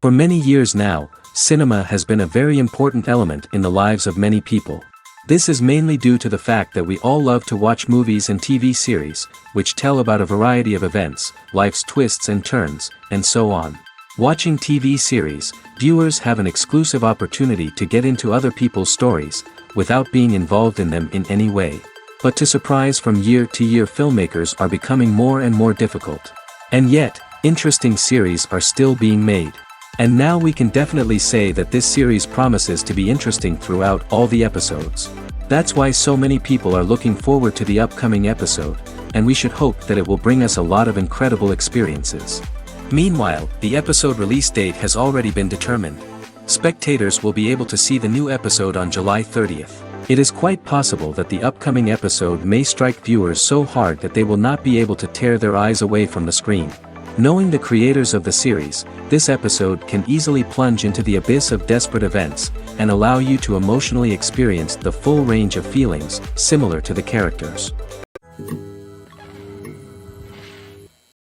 For many years now, cinema has been a very important element in the lives of many people. This is mainly due to the fact that we all love to watch movies and TV series, which tell about a variety of events, life's twists and turns, and so on. Watching TV series, viewers have an exclusive opportunity to get into other people's stories, without being involved in them in any way. But to surprise from year to year, filmmakers are becoming more and more difficult. And yet, interesting series are still being made. And now we can definitely say that this series promises to be interesting throughout all the episodes. That's why so many people are looking forward to the upcoming episode, and we should hope that it will bring us a lot of incredible experiences. Meanwhile, the episode release date has already been determined. Spectators will be able to see the new episode on July 30th. It is quite possible that the upcoming episode may strike viewers so hard that they will not be able to tear their eyes away from the screen. Knowing the creators of the series, this episode can easily plunge into the abyss of desperate events, and allow you to emotionally experience the full range of feelings, similar to the characters.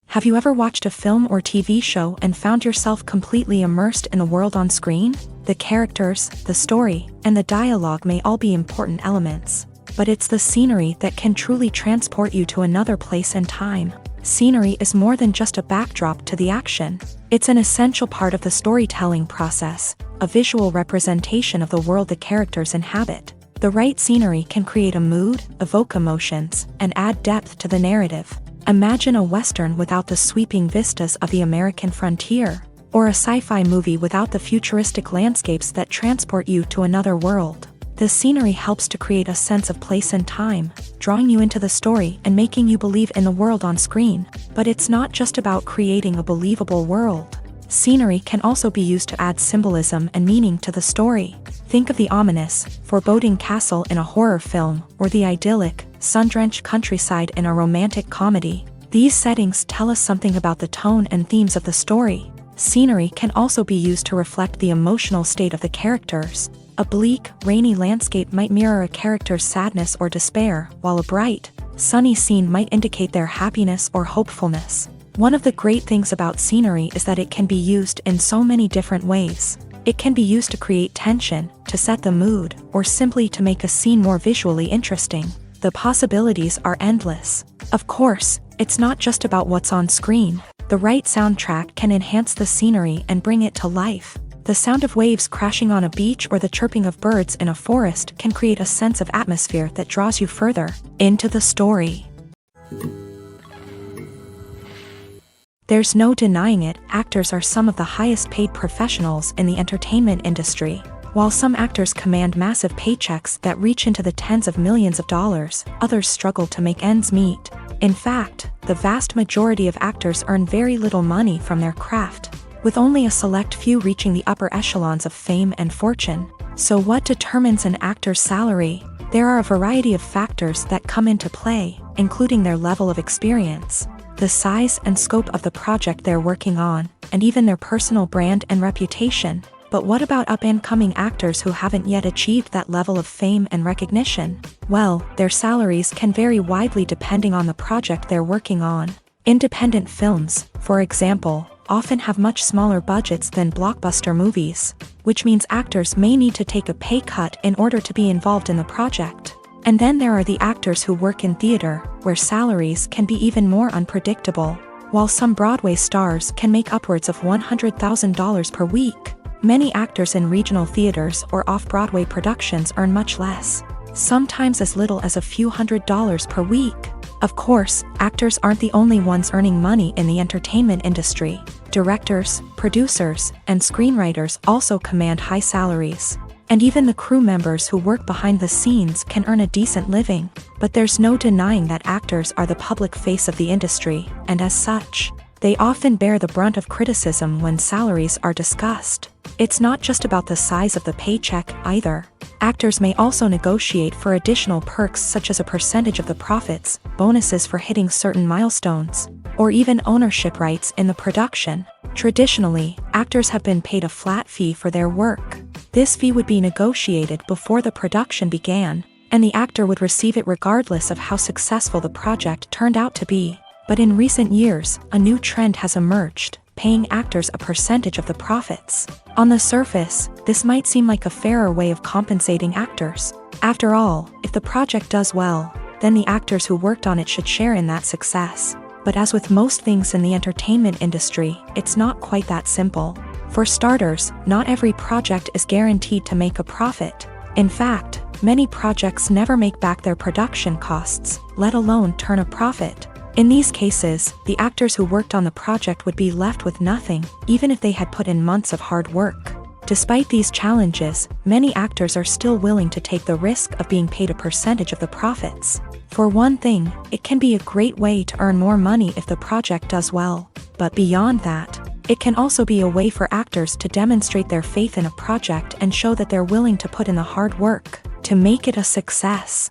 Have you ever watched a film or TV show and found yourself completely immersed in the world on screen? The characters, the story, and the dialogue may all be important elements, but it's the scenery that can truly transport you to another place and time. Scenery is more than just a backdrop to the action. It's an essential part of the storytelling process, a visual representation of the world the characters inhabit. The right scenery can create a mood, evoke emotions, and add depth to the narrative. Imagine a Western without the sweeping vistas of the American frontier, or a sci-fi movie without the futuristic landscapes that transport you to another world. The scenery helps to create a sense of place and time, drawing you into the story and making you believe in the world on screen. But it's not just about creating a believable world. Scenery can also be used to add symbolism and meaning to the story. Think of the ominous, foreboding castle in a horror film, or the idyllic, sun-drenched countryside in a romantic comedy. These settings tell us something about the tone and themes of the story. Scenery can also be used to reflect the emotional state of the characters. A bleak, rainy landscape might mirror a character's sadness or despair, while a bright, sunny scene might indicate their happiness or hopefulness. One of the great things about scenery is that it can be used in so many different ways. It can be used to create tension, to set the mood, or simply to make a scene more visually interesting. The possibilities are endless. Of course, it's not just about what's on screen. The right soundtrack can enhance the scenery and bring it to life. The sound of waves crashing on a beach or the chirping of birds in a forest can create a sense of atmosphere that draws you further into the story. There's no denying it, actors are some of the highest paid professionals in the entertainment industry. While some actors command massive paychecks that reach into the tens of millions of dollars, others struggle to make ends meet. In fact, the vast majority of actors earn very little money from their craft, with only a select few reaching the upper echelons of fame and fortune. So what determines an actor's salary? There are a variety of factors that come into play, including their level of experience, the size and scope of the project they're working on, and even their personal brand and reputation. But what about up-and-coming actors who haven't yet achieved that level of fame and recognition? Well, their salaries can vary widely depending on the project they're working on. Independent films, for example, often have much smaller budgets than blockbuster movies, which means actors may need to take a pay cut in order to be involved in the project. And then there are the actors who work in theater, where salaries can be even more unpredictable. While some Broadway stars can make upwards of $100,000 per week, many actors in regional theaters or off-Broadway productions earn much less, sometimes as little as a few $100s per week. Of course, actors aren't the only ones earning money in the entertainment industry. Directors, producers, and screenwriters also command high salaries. And even the crew members who work behind the scenes can earn a decent living. But there's no denying that actors are the public face of the industry, and as such, they often bear the brunt of criticism when salaries are discussed. It's not just about the size of the paycheck, either. Actors may also negotiate for additional perks such as a percentage of the profits, bonuses for hitting certain milestones, or even ownership rights in the production. Traditionally, actors have been paid a flat fee for their work. This fee would be negotiated before the production began, and the actor would receive it regardless of how successful the project turned out to be. But in recent years, a new trend has emerged. paying actors a percentage of the profits. On the surface, this might seem like a fairer way of compensating actors. After all, if the project does well, then the actors who worked on it should share in that success. But as with most things in the entertainment industry, it's not quite that simple. For starters, not every project is guaranteed to make a profit. In fact, many projects never make back their production costs, let alone turn a profit. In these cases, the actors who worked on the project would be left with nothing, even if they had put in months of hard work. Despite these challenges, many actors are still willing to take the risk of being paid a percentage of the profits. For one thing, it can be a great way to earn more money if the project does well. But beyond that, it can also be a way for actors to demonstrate their faith in a project and show that they're willing to put in the hard work to make it a success.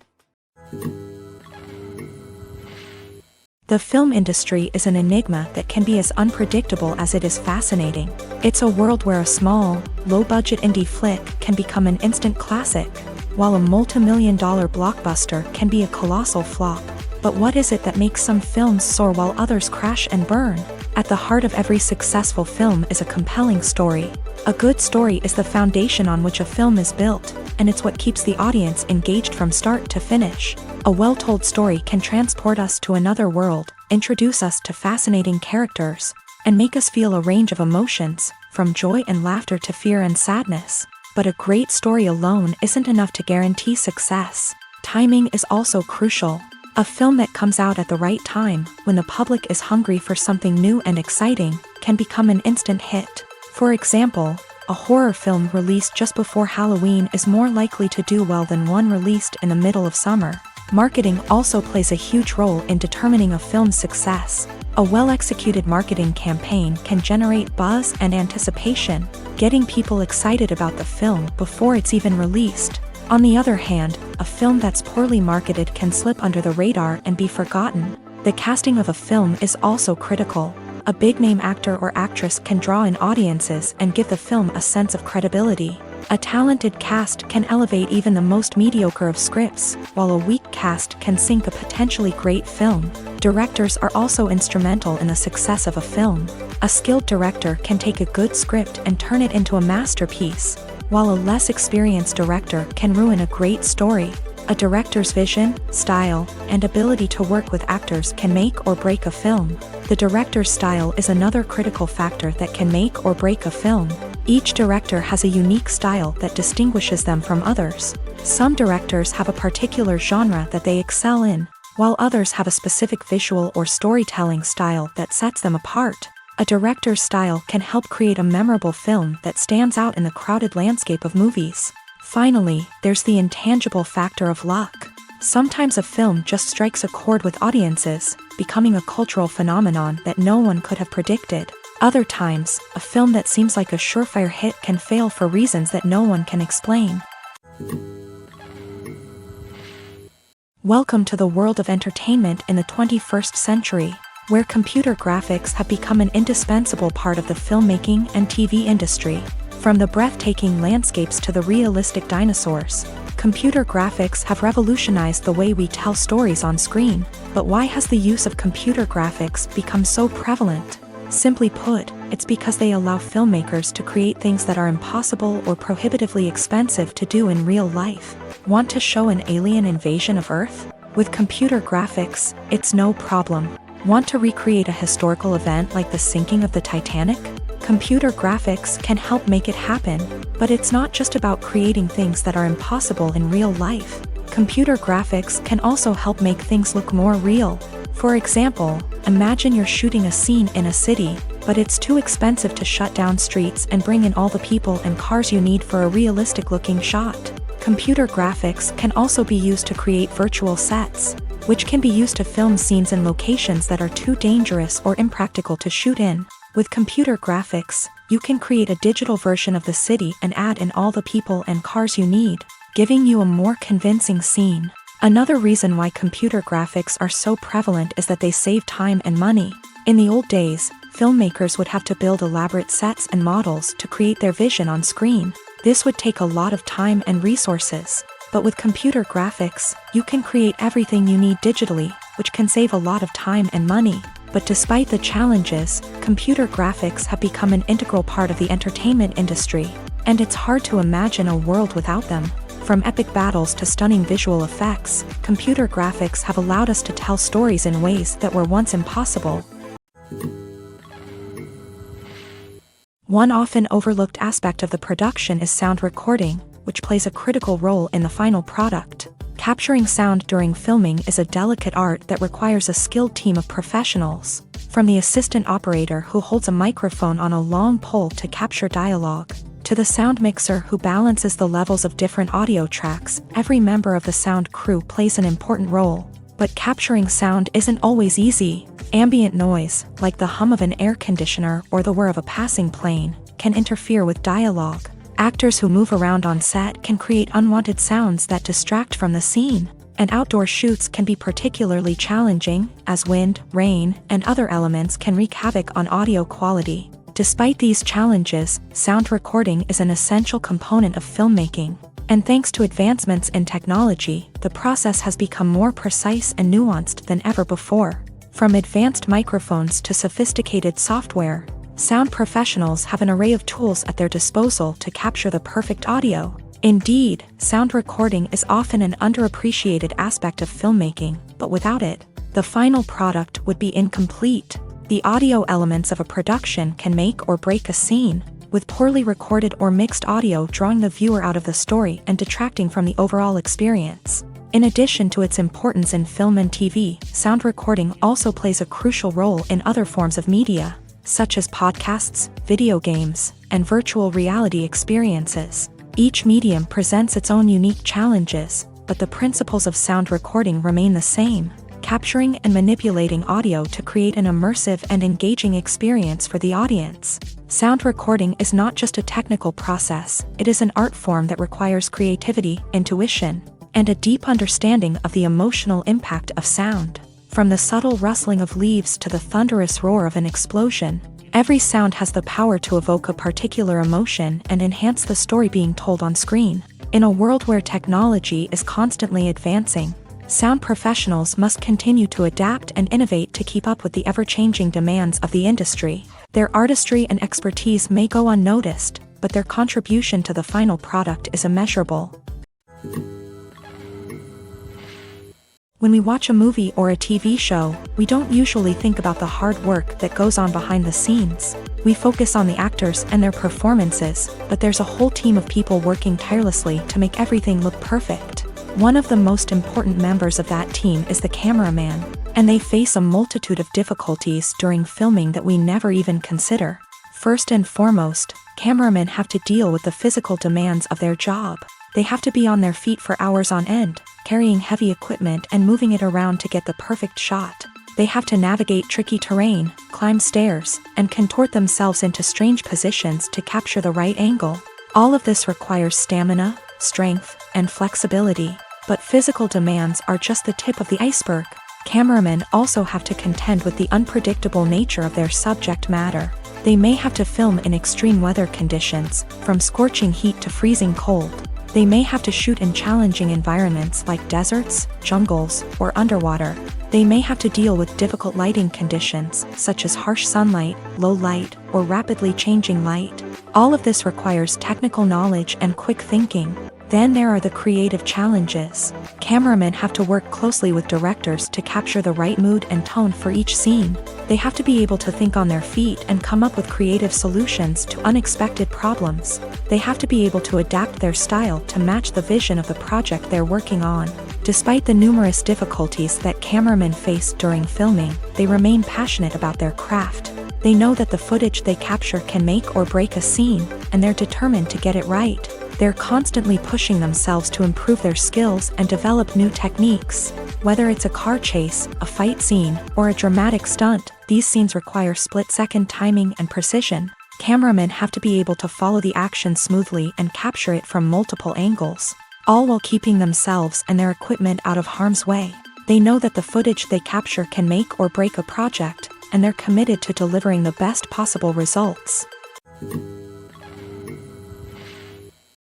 The film industry is an enigma that can be as unpredictable as it is fascinating. It's a world where a small, low-budget indie flick can become an instant classic, while a multi-million-dollar blockbuster can be a colossal flop. But what is it that makes some films soar while others crash and burn? At the heart of every successful film is a compelling story. A good story is the foundation on which a film is built, and it's what keeps the audience engaged from start to finish. A well-told story can transport us to another world, introduce us to fascinating characters, and make us feel a range of emotions, from joy and laughter to fear and sadness. But a great story alone isn't enough to guarantee success. Timing is also crucial. A film that comes out at the right time, when the public is hungry for something new and exciting, can become an instant hit. For example, a horror film released just before Halloween is more likely to do well than one released in the middle of summer. Marketing also plays a huge role in determining a film's success. A well-executed marketing campaign can generate buzz and anticipation, getting people excited about the film before it's even released. On the other hand, a film that's poorly marketed can slip under the radar and be forgotten. The casting of a film is also critical. A big-name actor or actress can draw in audiences and give the film a sense of credibility. A talented cast can elevate even the most mediocre of scripts, while a weak cast can sink a potentially great film. Directors are also instrumental in the success of a film. A skilled director can take a good script and turn it into a masterpiece, while a less experienced director can ruin a great story. A director's vision, style, and ability to work with actors can make or break a film. The director's style is another critical factor that can make or break a film. Each director has a unique style that distinguishes them from others. Some directors have a particular genre that they excel in, while others have a specific visual or storytelling style that sets them apart. A director's style can help create a memorable film that stands out in the crowded landscape of movies. Finally, there's the intangible factor of luck. Sometimes a film just strikes a chord with audiences, becoming a cultural phenomenon that no one could have predicted. Other times, a film that seems like a surefire hit can fail for reasons that no one can explain. Welcome to the world of entertainment in the 21st century, where computer graphics have become an indispensable part of the filmmaking and TV industry. From the breathtaking landscapes to the realistic dinosaurs, computer graphics have revolutionized the way we tell stories on screen. But why has the use of computer graphics become so prevalent? Simply put, it's because they allow filmmakers to create things that are impossible or prohibitively expensive to do in real life. Want to show an alien invasion of Earth? With computer graphics, it's no problem. Want to recreate a historical event like the sinking of the Titanic? Computer graphics can help make it happen, but it's not just about creating things that are impossible in real life. Computer graphics can also help make things look more real. For example, imagine you're shooting a scene in a city, but it's too expensive to shut down streets and bring in all the people and cars you need for a realistic-looking shot. Computer graphics can also be used to create virtual sets, which can be used to film scenes in locations that are too dangerous or impractical to shoot in. With computer graphics, you can create a digital version of the city and add in all the people and cars you need, giving you a more convincing scene. Another reason why computer graphics are so prevalent is that they save time and money. In the old days, filmmakers would have to build elaborate sets and models to create their vision on screen. This would take a lot of time and resources. But with computer graphics, you can create everything you need digitally, which can save a lot of time and money. But despite the challenges, computer graphics have become an integral part of the entertainment industry, and it's hard to imagine a world without them. From epic battles to stunning visual effects, computer graphics have allowed us to tell stories in ways that were once impossible. One often overlooked aspect of the production is sound recording, which plays a critical role in the final product. Capturing sound during filming is a delicate art that requires a skilled team of professionals. From the assistant operator who holds a microphone on a long pole to capture dialogue, to the sound mixer who balances the levels of different audio tracks, every member of the sound crew plays an important role. But capturing sound isn't always easy. Ambient noise, like the hum of an air conditioner or the whir of a passing plane, can interfere with dialogue. Actors who move around on set can create unwanted sounds that distract from the scene. And outdoor shoots can be particularly challenging, as wind, rain, and other elements can wreak havoc on audio quality. Despite these challenges, sound recording is an essential component of filmmaking. And thanks to advancements in technology, the process has become more precise and nuanced than ever before. From advanced microphones to sophisticated software, sound professionals have an array of tools at their disposal to capture the perfect audio. Indeed, sound recording is often an underappreciated aspect of filmmaking, but without it, the final product would be incomplete. The audio elements of a production can make or break a scene, with poorly recorded or mixed audio drawing the viewer out of the story and detracting from the overall experience. In addition to its importance in film and TV, sound recording also plays a crucial role in other forms of media, such as podcasts, video games, and virtual reality experiences. Each medium presents its own unique challenges, but the principles of sound recording remain the same: capturing and manipulating audio to create an immersive and engaging experience for the audience. Sound recording is not just a technical process, it is an art form that requires creativity, intuition, and a deep understanding of the emotional impact of sound. From the subtle rustling of leaves to the thunderous roar of an explosion, every sound has the power to evoke a particular emotion and enhance the story being told on screen. In a world where technology is constantly advancing, sound professionals must continue to adapt and innovate to keep up with the ever-changing demands of the industry. Their artistry and expertise may go unnoticed, but their contribution to the final product is immeasurable. When we watch a movie or a TV show, we don't usually think about the hard work that goes on behind the scenes. We focus on the actors and their performances, but there's a whole team of people working tirelessly to make everything look perfect. One of the most important members of that team is the cameraman, and they face a multitude of difficulties during filming that we never even consider. First and foremost, cameramen have to deal with the physical demands of their job. They have to be on their feet for hours on end, carrying heavy equipment and moving it around to get the perfect shot. They have to navigate tricky terrain, climb stairs, and contort themselves into strange positions to capture the right angle. All of this requires stamina, strength, and flexibility. But physical demands are just the tip of the iceberg. Cameramen also have to contend with the unpredictable nature of their subject matter. They may have to film in extreme weather conditions, from scorching heat to freezing cold. They may have to shoot in challenging environments like deserts, jungles, or underwater. They may have to deal with difficult lighting conditions, such as harsh sunlight, low light, or rapidly changing light. All of this requires technical knowledge and quick thinking. Then there are the creative challenges. Cameramen have to work closely with directors to capture the right mood and tone for each scene. They have to be able to think on their feet and come up with creative solutions to unexpected problems. They have to be able to adapt their style to match the vision of the project they're working on. Despite the numerous difficulties that cameramen face during filming, they remain passionate about their craft. They know that the footage they capture can make or break a scene, and they're determined to get it right. They're constantly pushing themselves to improve their skills and develop new techniques. Whether it's a car chase, a fight scene, or a dramatic stunt, these scenes require split-second timing and precision. Cameramen have to be able to follow the action smoothly and capture it from multiple angles, all while keeping themselves and their equipment out of harm's way. They know that the footage they capture can make or break a project, and they're committed to delivering the best possible results.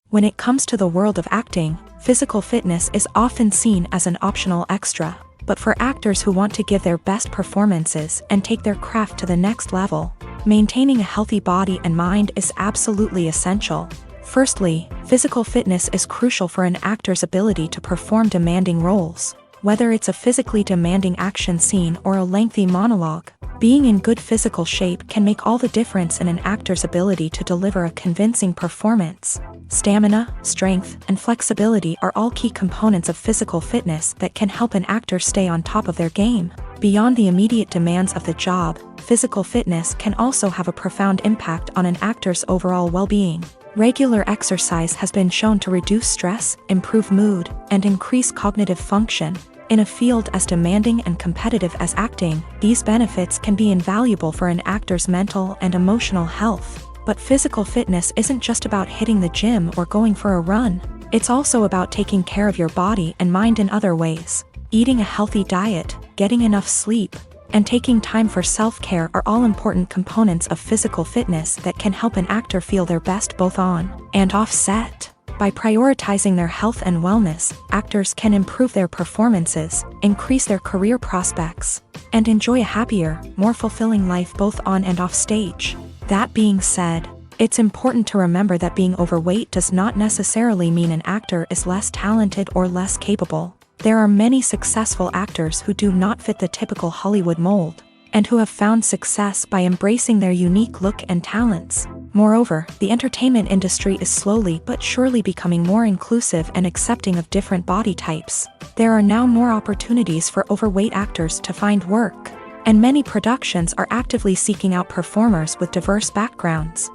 When it comes to the world of acting, physical fitness is often seen as an optional extra. But for actors who want to give their best performances and take their craft to the next level, maintaining a healthy body and mind is absolutely essential. Firstly, physical fitness is crucial for an actor's ability to perform demanding roles. Whether it's a physically demanding action scene or a lengthy monologue, being in good physical shape can make all the difference in an actor's ability to deliver a convincing performance. Stamina, strength, and flexibility are all key components of physical fitness that can help an actor stay on top of their game. Beyond the immediate demands of the job, physical fitness can also have a profound impact on an actor's overall well-being. Regular exercise has been shown to reduce stress, improve mood, and increase cognitive function. In a field as demanding and competitive as acting, these benefits can be invaluable for an actor's mental and emotional health. But physical fitness isn't just about hitting the gym or going for a run. It's also about taking care of your body and mind in other ways. Eating a healthy diet, getting enough sleep, and taking time for self-care are all important components of physical fitness that can help an actor feel their best both on and off set. By prioritizing their health and wellness, actors can improve their performances, increase their career prospects, and enjoy a happier, more fulfilling life both on and off stage. That being said, it's important to remember that being overweight does not necessarily mean an actor is less talented or less capable. There are many successful actors who do not fit the typical Hollywood mold, and who have found success by embracing their unique look and talents. Moreover, the entertainment industry is slowly but surely becoming more inclusive and accepting of different body types. There are now more opportunities for overweight actors to find work, and many productions are actively seeking out performers with diverse backgrounds.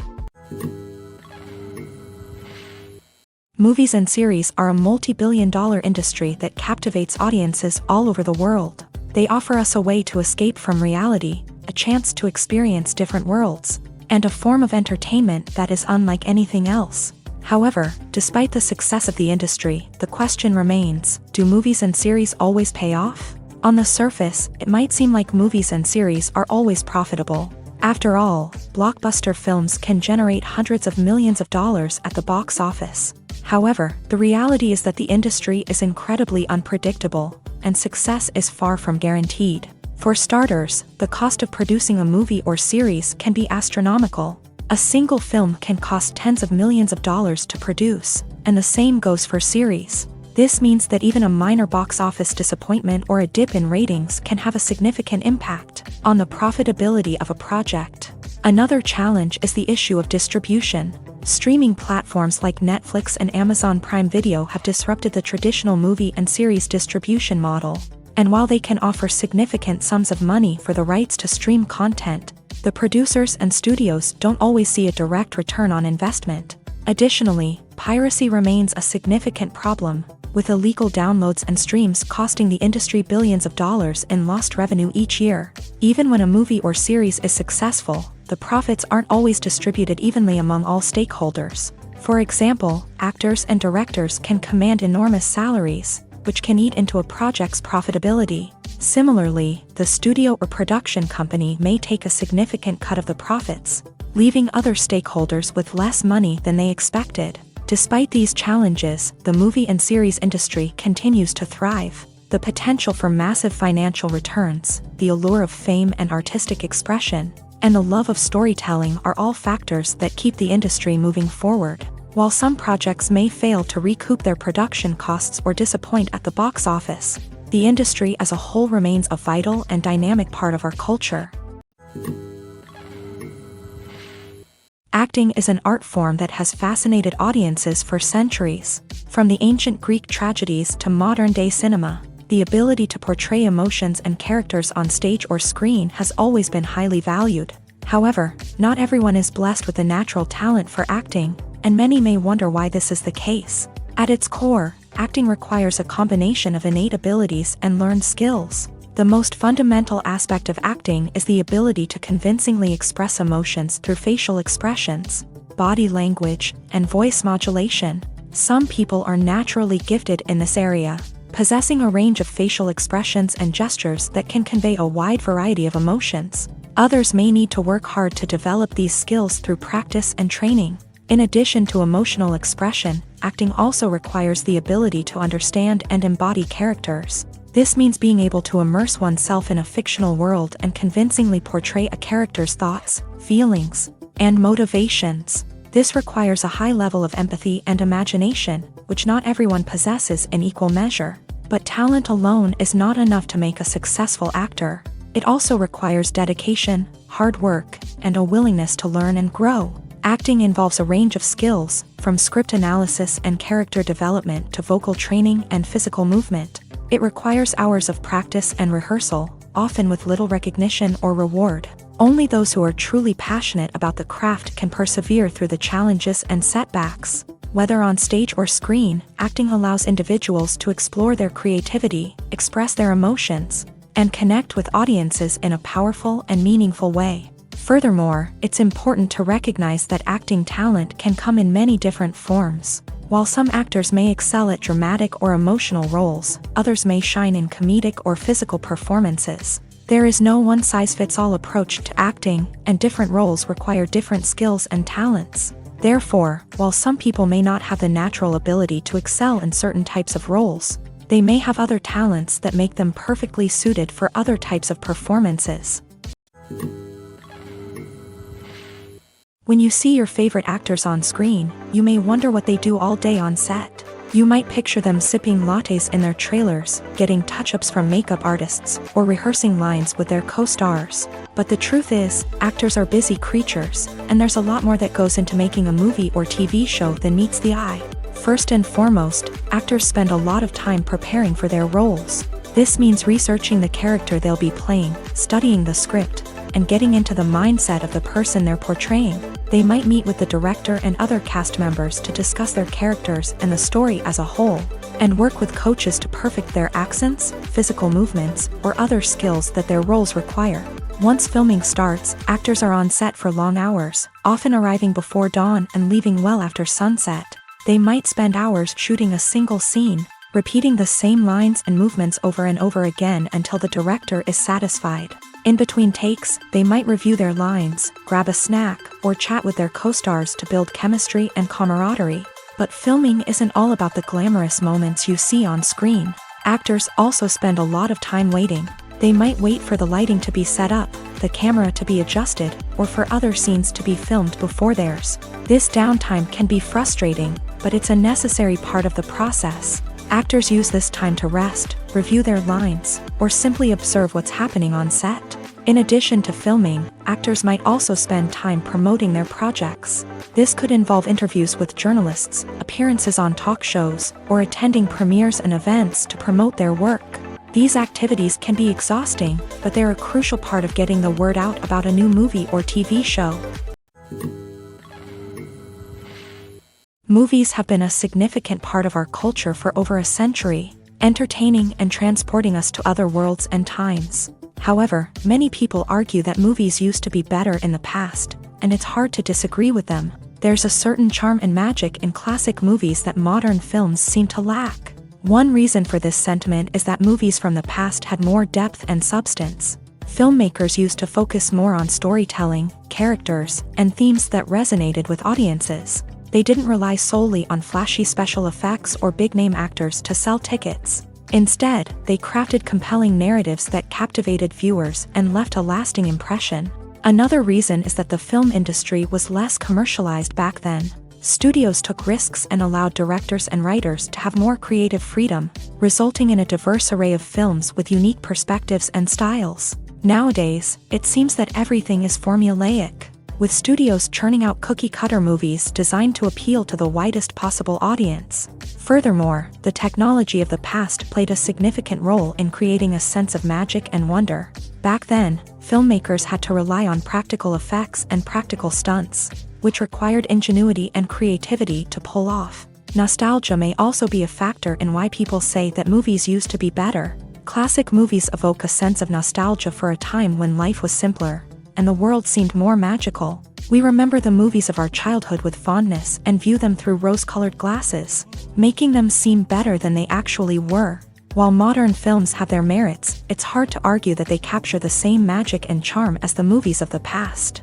Movies and series are a multi-billion-dollar industry that captivates audiences all over the world. They offer us a way to escape from reality, a chance to experience different worlds, and a form of entertainment that is unlike anything else. However, despite the success of the industry, the question remains, do movies and series always pay off? On the surface, it might seem like movies and series are always profitable. After all, blockbuster films can generate hundreds of millions of dollars at the box office. However, the reality is that the industry is incredibly unpredictable, and success is far from guaranteed. For starters, the cost of producing a movie or series can be astronomical. A single film can cost tens of millions of dollars to produce, and the same goes for series. This means that even a minor box office disappointment or a dip in ratings can have a significant impact on the profitability of a project. Another challenge is the issue of distribution. Streaming platforms like Netflix and Amazon Prime Video have disrupted the traditional movie and series distribution model. And while they can offer significant sums of money for the rights to stream content, the producers and studios don't always see a direct return on investment. Additionally, piracy remains a significant problem, with illegal downloads and streams costing the industry billions of dollars in lost revenue each year. Even when a movie or series is successful, the profits aren't always distributed evenly among all stakeholders. For example, actors and directors can command enormous salaries, which can eat into a project's profitability. Similarly, the studio or production company may take a significant cut of the profits, leaving other stakeholders with less money than they expected. Despite these challenges, the movie and series industry continues to thrive. The potential for massive financial returns, the allure of fame and artistic expression, and the love of storytelling are all factors that keep the industry moving forward. While some projects may fail to recoup their production costs or disappoint at the box office, the industry as a whole remains a vital and dynamic part of our culture. Acting is an art form that has fascinated audiences for centuries. From the ancient Greek tragedies to modern-day cinema, the ability to portray emotions and characters on stage or screen has always been highly valued. However, not everyone is blessed with a natural talent for acting, and many may wonder why this is the case. At its core, acting requires a combination of innate abilities and learned skills. The most fundamental aspect of acting is the ability to convincingly express emotions through facial expressions, body language, and voice modulation. Some people are naturally gifted in this area, possessing a range of facial expressions and gestures that can convey a wide variety of emotions. Others may need to work hard to develop these skills through practice and training. In addition to emotional expression, acting also requires the ability to understand and embody characters. This means being able to immerse oneself in a fictional world and convincingly portray a character's thoughts, feelings, and motivations. This requires a high level of empathy and imagination, which not everyone possesses in equal measure. But talent alone is not enough to make a successful actor. It also requires dedication, hard work, and a willingness to learn and grow. Acting involves a range of skills, from script analysis and character development to vocal training and physical movement. It requires hours of practice and rehearsal, often with little recognition or reward. Only those who are truly passionate about the craft can persevere through the challenges and setbacks. Whether on stage or screen, acting allows individuals to explore their creativity, express their emotions, and connect with audiences in a powerful and meaningful way. Furthermore, it's important to recognize that acting talent can come in many different forms. While some actors may excel at dramatic or emotional roles, others may shine in comedic or physical performances. There is no one-size-fits-all approach to acting, and different roles require different skills and talents. Therefore, while some people may not have the natural ability to excel in certain types of roles, they may have other talents that make them perfectly suited for other types of performances. When you see your favorite actors on screen, you may wonder what they do all day on set. You might picture them sipping lattes in their trailers, getting touch-ups from makeup artists, or rehearsing lines with their co-stars. But the truth is, actors are busy creatures, and there's a lot more that goes into making a movie or TV show than meets the eye. First and foremost, actors spend a lot of time preparing for their roles. This means researching the character they'll be playing, studying the script, and getting into the mindset of the person they're portraying. They might meet with the director and other cast members to discuss their characters and the story as a whole, and work with coaches to perfect their accents, physical movements, or other skills that their roles require. Once filming starts, actors are on set for long hours, often arriving before dawn and leaving well after sunset. They might spend hours shooting a single scene, repeating the same lines and movements over and over again until the director is satisfied. In between takes, they might review their lines, grab a snack, or chat with their co-stars to build chemistry and camaraderie. But filming isn't all about the glamorous moments you see on screen. Actors also spend a lot of time waiting. They might wait for the lighting to be set up, the camera to be adjusted, or for other scenes to be filmed before theirs. This downtime can be frustrating, but it's a necessary part of the process. Actors use this time to rest, review their lines, or simply observe what's happening on set. In addition to filming, actors might also spend time promoting their projects. This could involve interviews with journalists, appearances on talk shows, or attending premieres and events to promote their work. These activities can be exhausting, but they're a crucial part of getting the word out about a new movie or TV show. Movies have been a significant part of our culture for over a century, entertaining and transporting us to other worlds and times. However, many people argue that movies used to be better in the past, and it's hard to disagree with them. There's a certain charm and magic in classic movies that modern films seem to lack. One reason for this sentiment is that movies from the past had more depth and substance. Filmmakers used to focus more on storytelling, characters, and themes that resonated with audiences. They didn't rely solely on flashy special effects or big-name actors to sell tickets. Instead, they crafted compelling narratives that captivated viewers and left a lasting impression. Another reason is that the film industry was less commercialized back then. Studios took risks and allowed directors and writers to have more creative freedom, resulting in a diverse array of films with unique perspectives and styles. Nowadays, it seems that everything is formulaic, with studios churning out cookie-cutter movies designed to appeal to the widest possible audience. Furthermore, the technology of the past played a significant role in creating a sense of magic and wonder. Back then, filmmakers had to rely on practical effects and practical stunts, which required ingenuity and creativity to pull off. Nostalgia may also be a factor in why people say that movies used to be better. Classic movies evoke a sense of nostalgia for a time when life was simpler, and the world seemed more magical. We remember the movies of our childhood with fondness and view them through rose-colored glasses, making them seem better than they actually were. While modern films have their merits, it's hard to argue that they capture the same magic and charm as the movies of the past.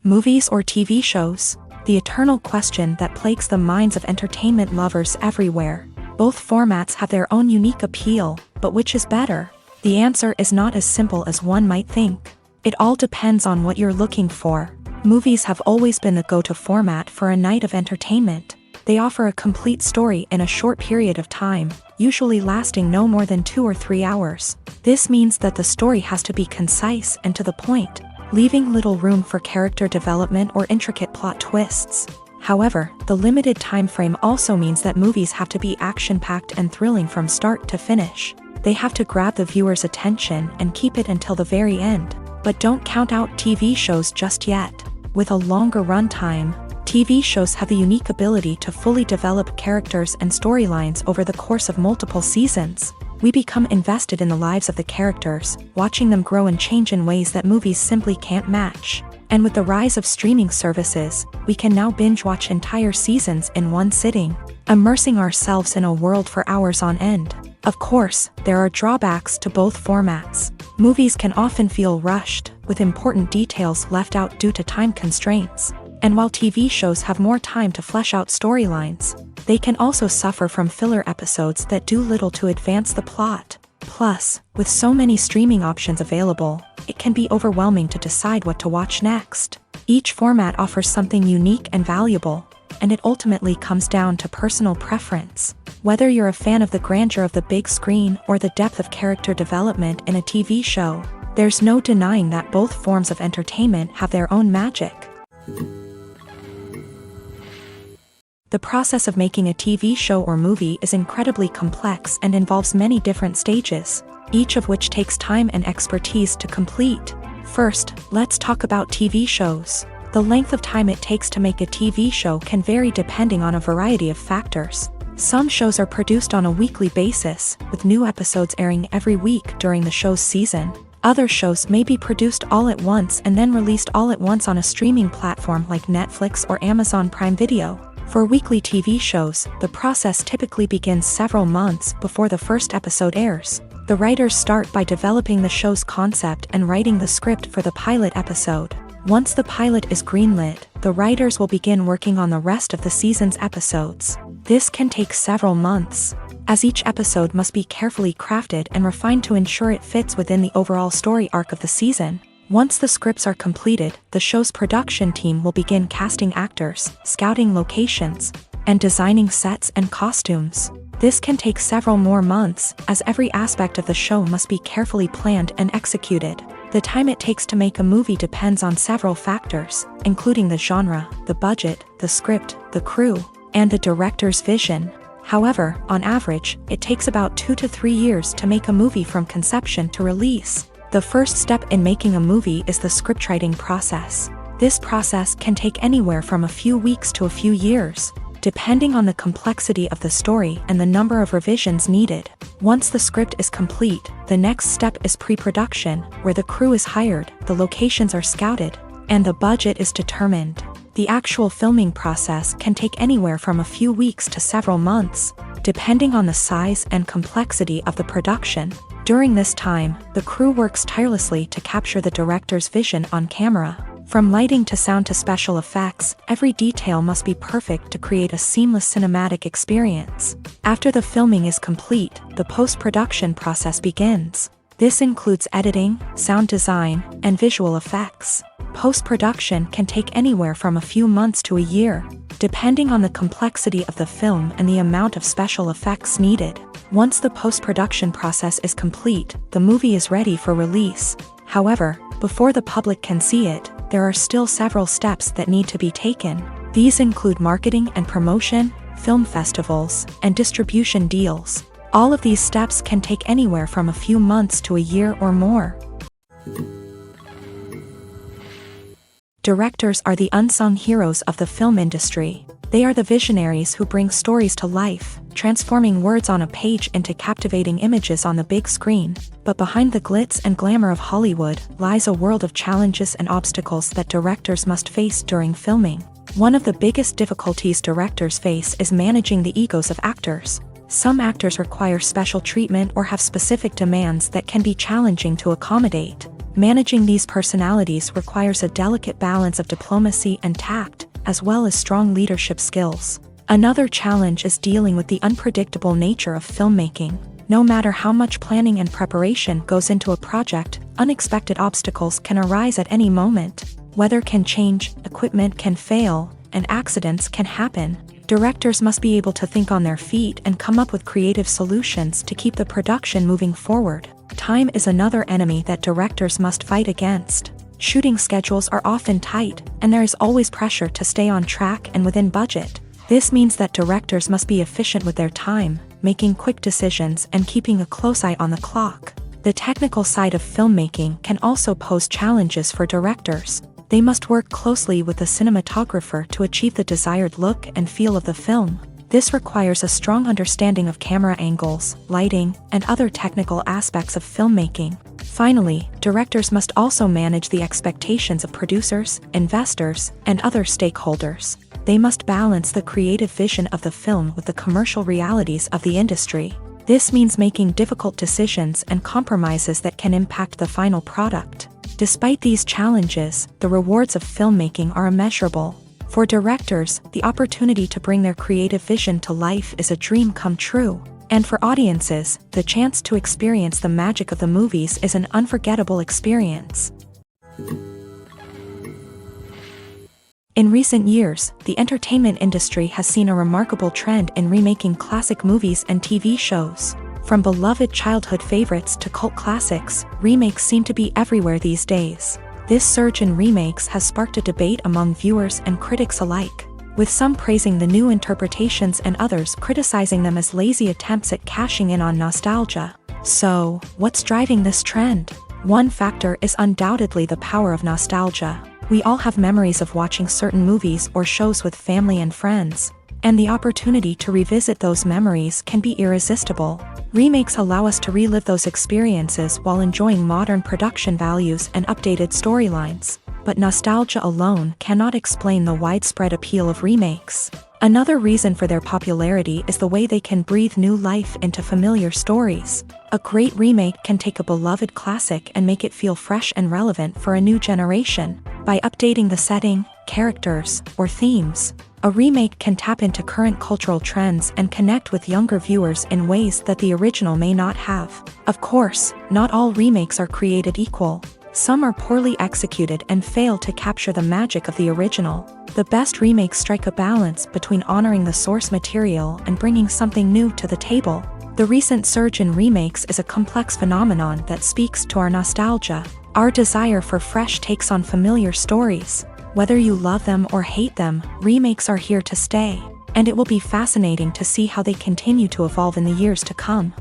Movies or TV shows? The eternal question that plagues the minds of entertainment lovers everywhere. Both formats have their own unique appeal, but which is better? The answer is not as simple as one might think. It all depends on what you're looking for. Movies have always been the go-to format for a night of entertainment. They offer a complete story in a short period of time, usually lasting no more than 2 or 3 hours. This means that the story has to be concise and to the point, leaving little room for character development or intricate plot twists. However, the limited time frame also means that movies have to be action-packed and thrilling from start to finish. They have to grab the viewer's attention and keep it until the very end. But don't count out TV shows just yet. With a longer runtime, TV shows have the unique ability to fully develop characters and storylines over the course of multiple seasons. We become invested in the lives of the characters, watching them grow and change in ways that movies simply can't match. And with the rise of streaming services, we can now binge-watch entire seasons in one sitting, immersing ourselves in a world for hours on end. Of course, there are drawbacks to both formats. Movies can often feel rushed, with important details left out due to time constraints. And while TV shows have more time to flesh out storylines, they can also suffer from filler episodes that do little to advance the plot. Plus, with so many streaming options available, it can be overwhelming to decide what to watch next. Each format offers something unique and valuable, and it ultimately comes down to personal preference. Whether you're a fan of the grandeur of the big screen or the depth of character development in a TV show, there's no denying that both forms of entertainment have their own magic. The process of making a TV show or movie is incredibly complex and involves many different stages, each of which takes time and expertise to complete. First, let's talk about TV shows. The length of time it takes to make a TV show can vary depending on a variety of factors. Some shows are produced on a weekly basis, with new episodes airing every week during the show's season. Other shows may be produced all at once and then released all at once on a streaming platform like Netflix or Amazon Prime Video. For weekly TV shows, the process typically begins several months before the first episode airs. The writers start by developing the show's concept and writing the script for the pilot episode. Once the pilot is greenlit, the writers will begin working on the rest of the season's episodes. This can take several months, as each episode must be carefully crafted and refined to ensure it fits within the overall story arc of the season. Once the scripts are completed, the show's production team will begin casting actors, scouting locations, and designing sets and costumes. This can take several more months, as every aspect of the show must be carefully planned and executed. The time it takes to make a movie depends on several factors, including the genre, the budget, the script, the crew, and the director's vision. However, on average, it takes about 2 to 3 years to make a movie from conception to release. The first step in making a movie is the scriptwriting process. This process can take anywhere from a few weeks to a few years, depending on the complexity of the story and the number of revisions needed. Once the script is complete, the next step is pre-production, where the crew is hired, the locations are scouted, and the budget is determined. The actual filming process can take anywhere from a few weeks to several months, depending on the size and complexity of the production. During this time, the crew works tirelessly to capture the director's vision on camera. From lighting to sound to special effects, every detail must be perfect to create a seamless cinematic experience. After the filming is complete, the post-production process begins. This includes editing, sound design, and visual effects. Post-production can take anywhere from a few months to a year, depending on the complexity of the film and the amount of special effects needed. Once the post-production process is complete, the movie is ready for release. However, before the public can see it, there are still several steps that need to be taken. These include marketing and promotion, film festivals, and distribution deals. All of these steps can take anywhere from a few months to a year or more. Directors are the unsung heroes of the film industry. They are the visionaries who bring stories to life, transforming words on a page into captivating images on the big screen. But behind the glitz and glamour of Hollywood lies a world of challenges and obstacles that directors must face during filming. One of the biggest difficulties directors face is managing the egos of actors. Some actors require special treatment or have specific demands that can be challenging to accommodate. Managing these personalities requires a delicate balance of diplomacy and tact, as well as strong leadership skills. Another challenge is dealing with the unpredictable nature of filmmaking. No matter how much planning and preparation goes into a project, unexpected obstacles can arise at any moment. Weather can change, equipment can fail, and accidents can happen. Directors must be able to think on their feet and come up with creative solutions to keep the production moving forward. Time is another enemy that directors must fight against. Shooting schedules are often tight, and there is always pressure to stay on track and within budget. This means that directors must be efficient with their time, making quick decisions and keeping a close eye on the clock. The technical side of filmmaking can also pose challenges for directors. They must work closely with the cinematographer to achieve the desired look and feel of the film. This requires a strong understanding of camera angles, lighting, and other technical aspects of filmmaking. Finally, directors must also manage the expectations of producers, investors, and other stakeholders. They must balance the creative vision of the film with the commercial realities of the industry. This means making difficult decisions and compromises that can impact the final product. Despite these challenges, the rewards of filmmaking are immeasurable. For directors, the opportunity to bring their creative vision to life is a dream come true. And for audiences, the chance to experience the magic of the movies is an unforgettable experience. In recent years, the entertainment industry has seen a remarkable trend in remaking classic movies and TV shows. From beloved childhood favorites to cult classics, remakes seem to be everywhere these days. This surge in remakes has sparked a debate among viewers and critics alike, with some praising the new interpretations and others criticizing them as lazy attempts at cashing in on nostalgia. So, what's driving this trend? One factor is undoubtedly the power of nostalgia. We all have memories of watching certain movies or shows with family and friends, and the opportunity to revisit those memories can be irresistible. Remakes allow us to relive those experiences while enjoying modern production values and updated storylines. But nostalgia alone cannot explain the widespread appeal of remakes. Another reason for their popularity is the way they can breathe new life into familiar stories. A great remake can take a beloved classic and make it feel fresh and relevant for a new generation. By updating the setting, characters, or themes, a remake can tap into current cultural trends and connect with younger viewers in ways that the original may not have. Of course, not all remakes are created equal. Some are poorly executed and fail to capture the magic of the original. The best remakes strike a balance between honoring the source material and bringing something new to the table. The recent surge in remakes is a complex phenomenon that speaks to our nostalgia, our desire for fresh takes on familiar stories. Whether you love them or hate them, remakes are here to stay, and it will be fascinating to see how they continue to evolve in the years to come.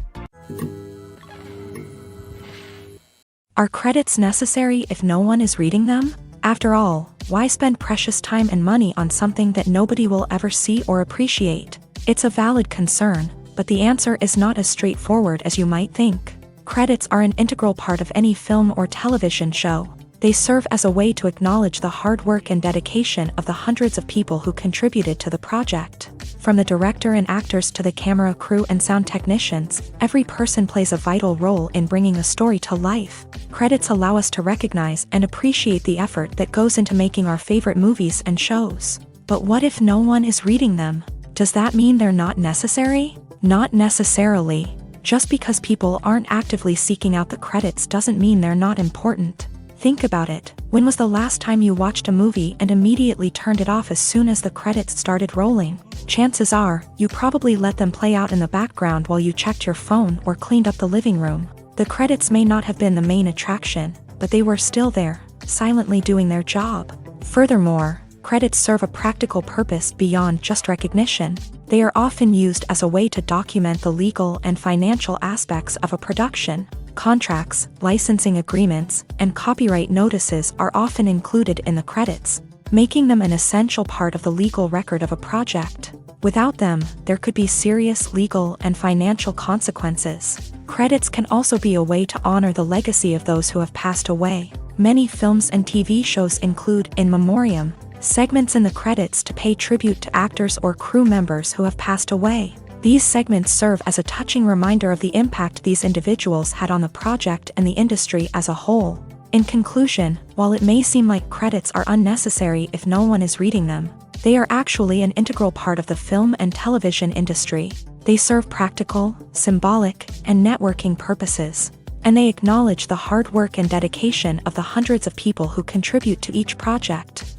Are credits necessary if no one is reading them? After all, why spend precious time and money on something that nobody will ever see or appreciate? It's a valid concern, but the answer is not as straightforward as you might think. Credits are an integral part of any film or television show. They serve as a way to acknowledge the hard work and dedication of the hundreds of people who contributed to the project. From the director and actors to the camera crew and sound technicians, every person plays a vital role in bringing a story to life. Credits allow us to recognize and appreciate the effort that goes into making our favorite movies and shows. But what if no one is reading them? Does that mean they're not necessary? Not necessarily. Just because people aren't actively seeking out the credits doesn't mean they're not important. Think about it. When was the last time you watched a movie and immediately turned it off as soon as the credits started rolling? Chances are, you probably let them play out in the background while you checked your phone or cleaned up the living room. The credits may not have been the main attraction, but they were still there, silently doing their job. Furthermore, credits serve a practical purpose beyond just recognition. They are often used as a way to document the legal and financial aspects of a production. Contracts, licensing agreements, and copyright notices are often included in the credits, making them an essential part of the legal record of a project. Without them, there could be serious legal and financial consequences. Credits can also be a way to honor the legacy of those who have passed away. Many films and TV shows include in memoriam segments in the credits to pay tribute to actors or crew members who have passed away. These segments serve as a touching reminder of the impact these individuals had on the project and the industry as a whole. In conclusion, while it may seem like credits are unnecessary if no one is reading them, They are actually an integral part of the film and television industry. They serve practical, symbolic, and networking purposes. And they acknowledge the hard work and dedication of the hundreds of people who contribute to each project.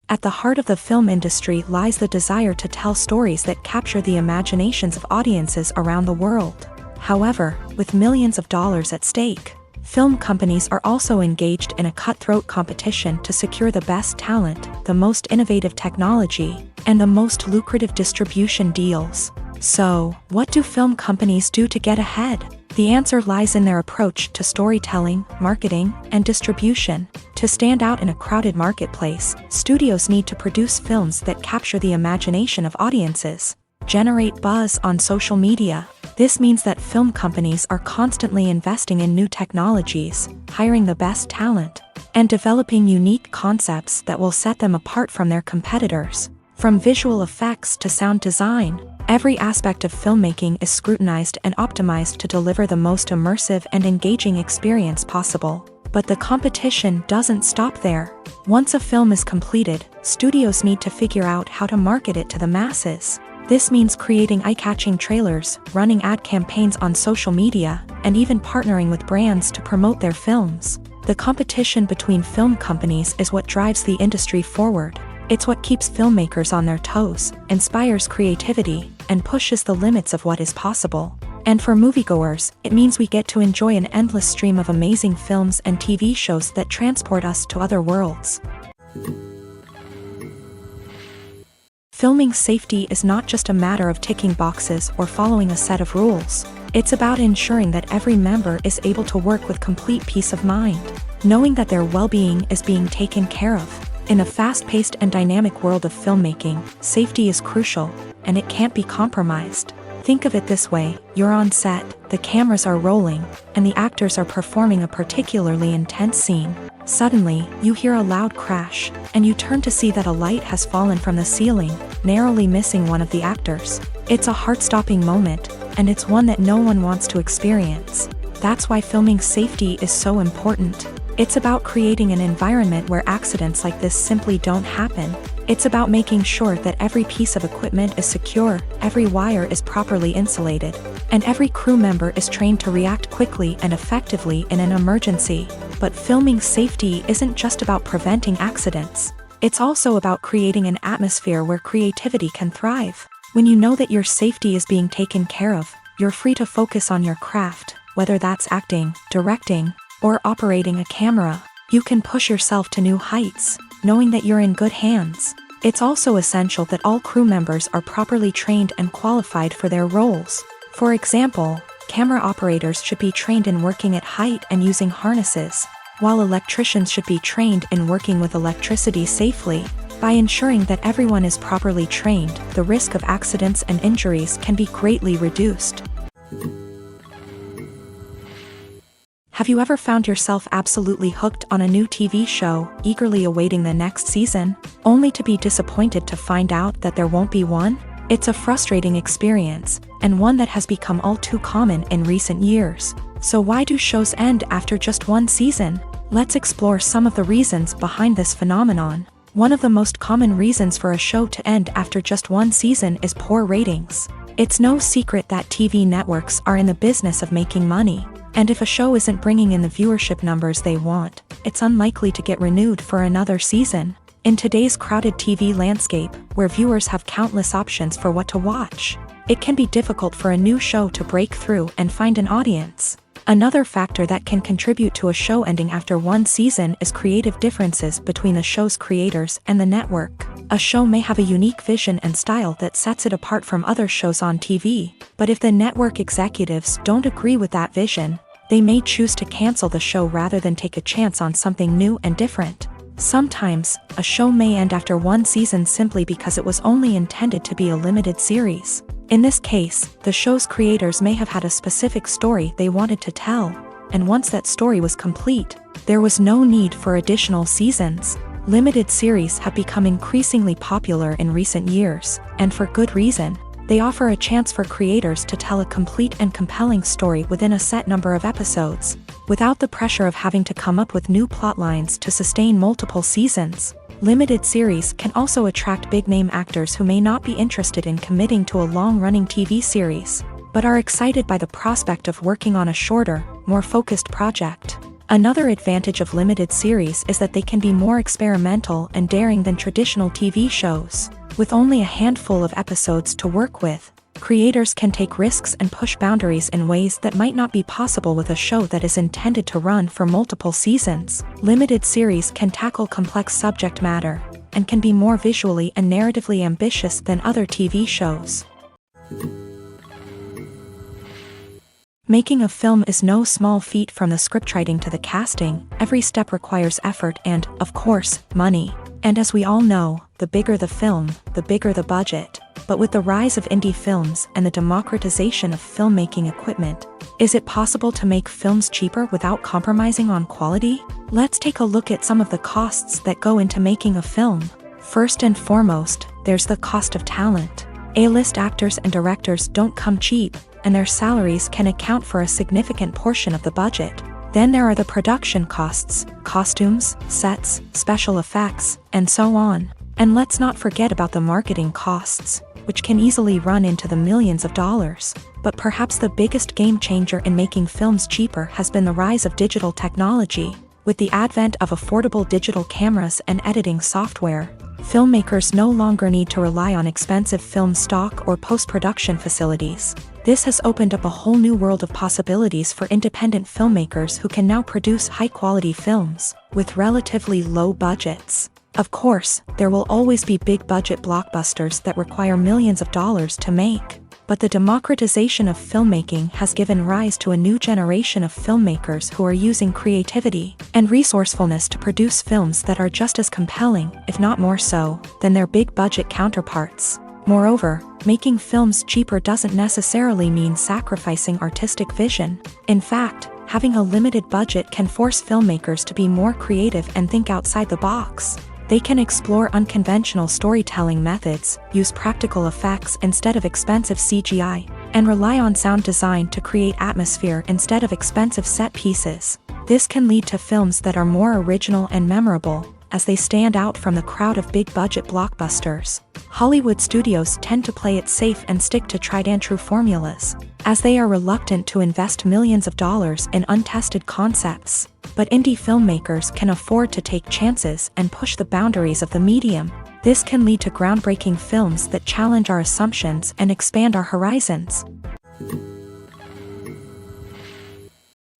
At the heart of the film industry lies the desire to tell stories that capture the imaginations of audiences around the world. However, with millions of dollars at stake, film companies are also engaged in a cutthroat competition to secure the best talent, the most innovative technology, and the most lucrative distribution deals. So, what do film companies do to get ahead? The answer lies in their approach to storytelling, marketing, and distribution. To stand out in a crowded marketplace, studios need to produce films that capture the imagination of audiences, generate buzz on social media. This means that film companies are constantly investing in new technologies, hiring the best talent, and developing unique concepts that will set them apart from their competitors. From visual effects to sound design, every aspect of filmmaking is scrutinized and optimized to deliver the most immersive and engaging experience possible. But the competition doesn't stop there. Once a film is completed, studios need to figure out how to market it to the masses. This means creating eye-catching trailers, running ad campaigns on social media, and even partnering with brands to promote their films. The competition between film companies is what drives the industry forward. It's what keeps filmmakers on their toes, inspires creativity, and pushes the limits of what is possible. And for moviegoers, it means we get to enjoy an endless stream of amazing films and TV shows that transport us to other worlds. Filming safety is not just a matter of ticking boxes or following a set of rules. It's about ensuring that every member is able to work with complete peace of mind, knowing that their well-being is being taken care of. In a fast-paced and dynamic world of filmmaking, safety is crucial, and it can't be compromised. Think of it this way: you're on set, the cameras are rolling, and the actors are performing a particularly intense scene. Suddenly, you hear a loud crash, and you turn to see that a light has fallen from the ceiling, narrowly missing one of the actors. It's a heart-stopping moment, and it's one that no one wants to experience. That's why filming safety is so important. It's about creating an environment where accidents like this simply don't happen. It's about making sure that every piece of equipment is secure, every wire is properly insulated, and every crew member is trained to react quickly and effectively in an emergency. But filming safety isn't just about preventing accidents. It's also about creating an atmosphere where creativity can thrive. When you know that your safety is being taken care of, you're free to focus on your craft, whether that's acting, directing, or operating a camera. You can push yourself to new heights, knowing that you're in good hands. It's also essential that all crew members are properly trained and qualified for their roles. For example, camera operators should be trained in working at height and using harnesses, while electricians should be trained in working with electricity safely. By ensuring that everyone is properly trained, the risk of accidents and injuries can be greatly reduced. Have you ever found yourself absolutely hooked on a new TV show, eagerly awaiting the next season, only to be disappointed to find out that there won't be one? It's a frustrating experience, and one that has become all too common in recent years. So why do shows end after just one season? Let's explore some of the reasons behind this phenomenon. One of the most common reasons for a show to end after just one season is poor ratings. It's no secret that TV networks are in the business of making money. And if a show isn't bringing in the viewership numbers they want, it's unlikely to get renewed for another season. In today's crowded TV landscape, where viewers have countless options for what to watch, it can be difficult for a new show to break through and find an audience. Another factor that can contribute to a show ending after one season is creative differences between the show's creators and the network. A show may have a unique vision and style that sets it apart from other shows on TV, but if the network executives don't agree with that vision, they may choose to cancel the show rather than take a chance on something new and different. Sometimes, a show may end after one season simply because it was only intended to be a limited series. In this case, the show's creators may have had a specific story they wanted to tell, and once that story was complete, there was no need for additional seasons. Limited series have become increasingly popular in recent years, and for good reason. They offer a chance for creators to tell a complete and compelling story within a set number of episodes, without the pressure of having to come up with new plotlines to sustain multiple seasons. Limited series can also attract big-name actors who may not be interested in committing to a long-running TV series, but are excited by the prospect of working on a shorter, more focused project. Another advantage of limited series is that they can be more experimental and daring than traditional TV shows. With only a handful of episodes to work with, creators can take risks and push boundaries in ways that might not be possible with a show that is intended to run for multiple seasons. Limited series can tackle complex subject matter, and can be more visually and narratively ambitious than other TV shows. Making a film is no small feat. From the scriptwriting to the casting, every step requires effort and, of course, money. And as we all know, the bigger the film, the bigger the budget. But with the rise of indie films and the democratization of filmmaking equipment, is it possible to make films cheaper without compromising on quality? Let's take a look at some of the costs that go into making a film. First and foremost, there's the cost of talent. A-list actors and directors don't come cheap, and their salaries can account for a significant portion of the budget. Then there are the production costs, costumes, sets, special effects, and so on. And let's not forget about the marketing costs, which can easily run into the millions of dollars. But perhaps the biggest game changer in making films cheaper has been the rise of digital technology. With the advent of affordable digital cameras and editing software, filmmakers no longer need to rely on expensive film stock or post-production facilities. This has opened up a whole new world of possibilities for independent filmmakers who can now produce high-quality films with relatively low budgets. Of course, there will always be big-budget blockbusters that require millions of dollars to make. But the democratization of filmmaking has given rise to a new generation of filmmakers who are using creativity and resourcefulness to produce films that are just as compelling, if not more so, than their big-budget counterparts. Moreover, making films cheaper doesn't necessarily mean sacrificing artistic vision. In fact, having a limited budget can force filmmakers to be more creative and think outside the box. They can explore unconventional storytelling methods, use practical effects instead of expensive CGI, and rely on sound design to create atmosphere instead of expensive set pieces. This can lead to films that are more original and memorable, as they stand out from the crowd of big-budget blockbusters. Hollywood studios tend to play it safe and stick to tried-and-true formulas, as they are reluctant to invest millions of dollars in untested concepts. But indie filmmakers can afford to take chances and push the boundaries of the medium. This can lead to groundbreaking films that challenge our assumptions and expand our horizons.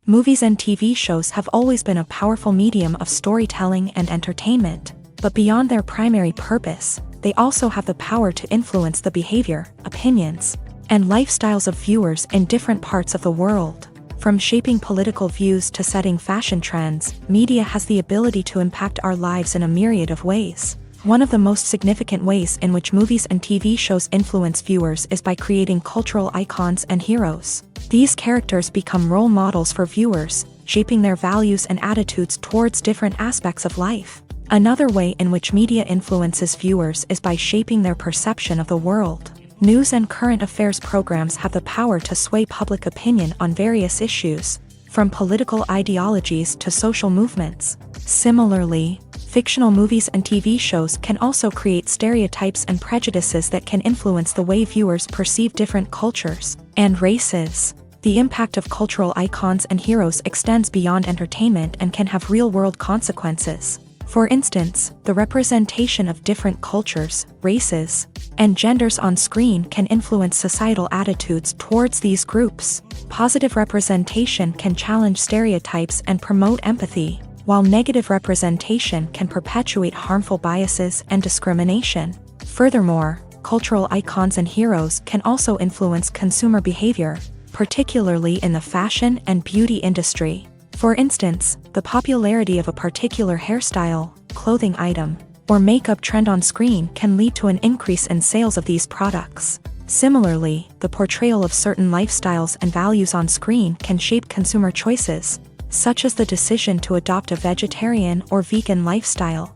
Movies and TV shows have always been a powerful medium of storytelling and entertainment, but beyond their primary purpose, they also have the power to influence the behavior, opinions, and lifestyles of viewers in different parts of the world. From shaping political views to setting fashion trends, media has the ability to impact our lives in a myriad of ways. One of the most significant ways in which movies and TV shows influence viewers is by creating cultural icons and heroes. These characters become role models for viewers, shaping their values and attitudes towards different aspects of life. Another way in which media influences viewers is by shaping their perception of the world. News and current affairs programs have the power to sway public opinion on various issues, from political ideologies to social movements. Similarly, fictional movies and TV shows can also create stereotypes and prejudices that can influence the way viewers perceive different cultures and races. The impact of cultural icons and heroes extends beyond entertainment and can have real-world consequences. For instance, the representation of different cultures, races, and genders on screen can influence societal attitudes towards these groups. Positive representation can challenge stereotypes and promote empathy, while negative representation can perpetuate harmful biases and discrimination. Furthermore, cultural icons and heroes can also influence consumer behavior, particularly in the fashion and beauty industry. For instance, the popularity of a particular hairstyle, clothing item, or makeup trend on screen can lead to an increase in sales of these products. Similarly, the portrayal of certain lifestyles and values on screen can shape consumer choices, such as the decision to adopt a vegetarian or vegan lifestyle.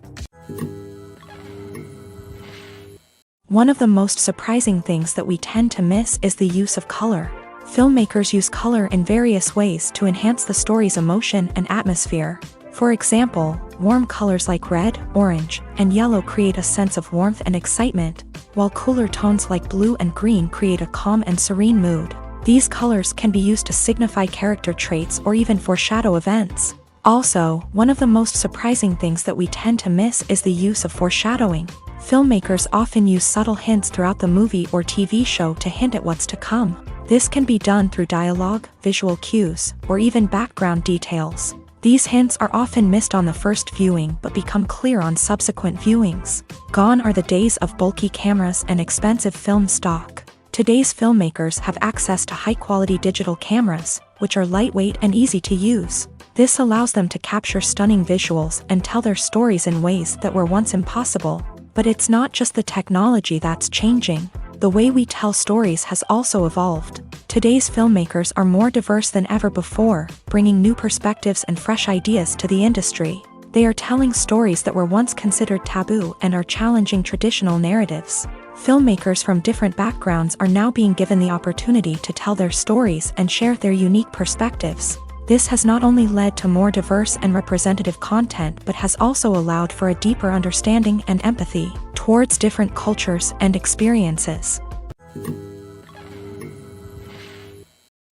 One of the most surprising things that we tend to miss is the use of color. Filmmakers use color in various ways to enhance the story's emotion and atmosphere. For example, warm colors like red, orange, and yellow create a sense of warmth and excitement, while cooler tones like blue and green create a calm and serene mood. These colors can be used to signify character traits or even foreshadow events. Also, one of the most surprising things that we tend to miss is the use of foreshadowing. Filmmakers often use subtle hints throughout the movie or TV show to hint at what's to come. This can be done through dialogue, visual cues, or even background details. These hints are often missed on the first viewing but become clear on subsequent viewings. Gone are the days of bulky cameras and expensive film stock. Today's filmmakers have access to high-quality digital cameras, which are lightweight and easy to use. This allows them to capture stunning visuals and tell their stories in ways that were once impossible. But it's not just the technology that's changing. The way we tell stories has also evolved. Today's filmmakers are more diverse than ever before, bringing new perspectives and fresh ideas to the industry. They are telling stories that were once considered taboo and are challenging traditional narratives. Filmmakers from different backgrounds are now being given the opportunity to tell their stories and share their unique perspectives. This has not only led to more diverse and representative content but has also allowed for a deeper understanding and empathy towards different cultures and experiences.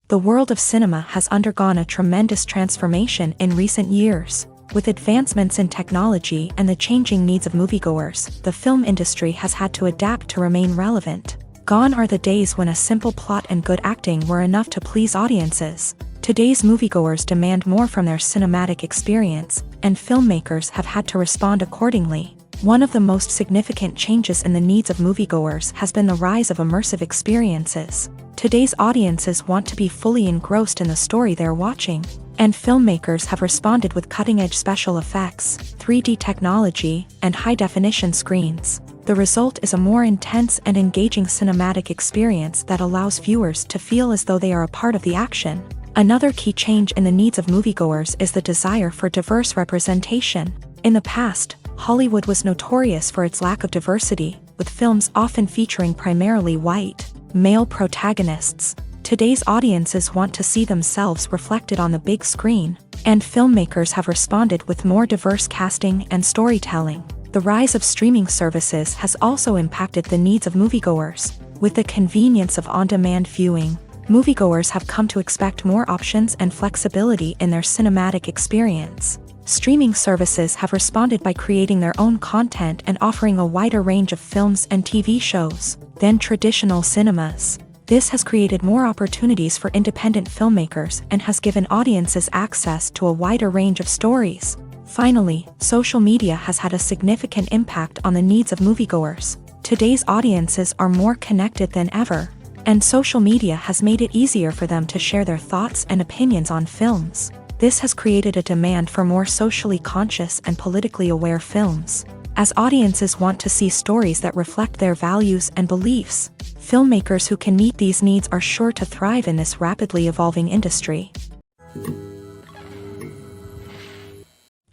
The world of cinema has undergone a tremendous transformation in recent years. With advancements in technology and the changing needs of moviegoers, the film industry has had to adapt to remain relevant. Gone are the days when a simple plot and good acting were enough to please audiences. Today's moviegoers demand more from their cinematic experience, and filmmakers have had to respond accordingly. One of the most significant changes in the needs of moviegoers has been the rise of immersive experiences. Today's audiences want to be fully engrossed in the story they're watching, and filmmakers have responded with cutting-edge special effects, 3D technology, and high-definition screens. The result is a more intense and engaging cinematic experience that allows viewers to feel as though they are a part of the action. Another key change in the needs of moviegoers is the desire for diverse representation. In the past, Hollywood was notorious for its lack of diversity, with films often featuring primarily white, male protagonists. Today's audiences want to see themselves reflected on the big screen, and filmmakers have responded with more diverse casting and storytelling. The rise of streaming services has also impacted the needs of moviegoers. With the convenience of on-demand viewing, moviegoers have come to expect more options and flexibility in their cinematic experience. Streaming services have responded by creating their own content and offering a wider range of films and TV shows than traditional cinemas. This has created more opportunities for independent filmmakers and has given audiences access to a wider range of stories. Finally, social media has had a significant impact on the needs of moviegoers. Today's audiences are more connected than ever, and social media has made it easier for them to share their thoughts and opinions on films. This has created a demand for more socially conscious and politically aware films. As audiences want to see stories that reflect their values and beliefs, filmmakers who can meet these needs are sure to thrive in this rapidly evolving industry.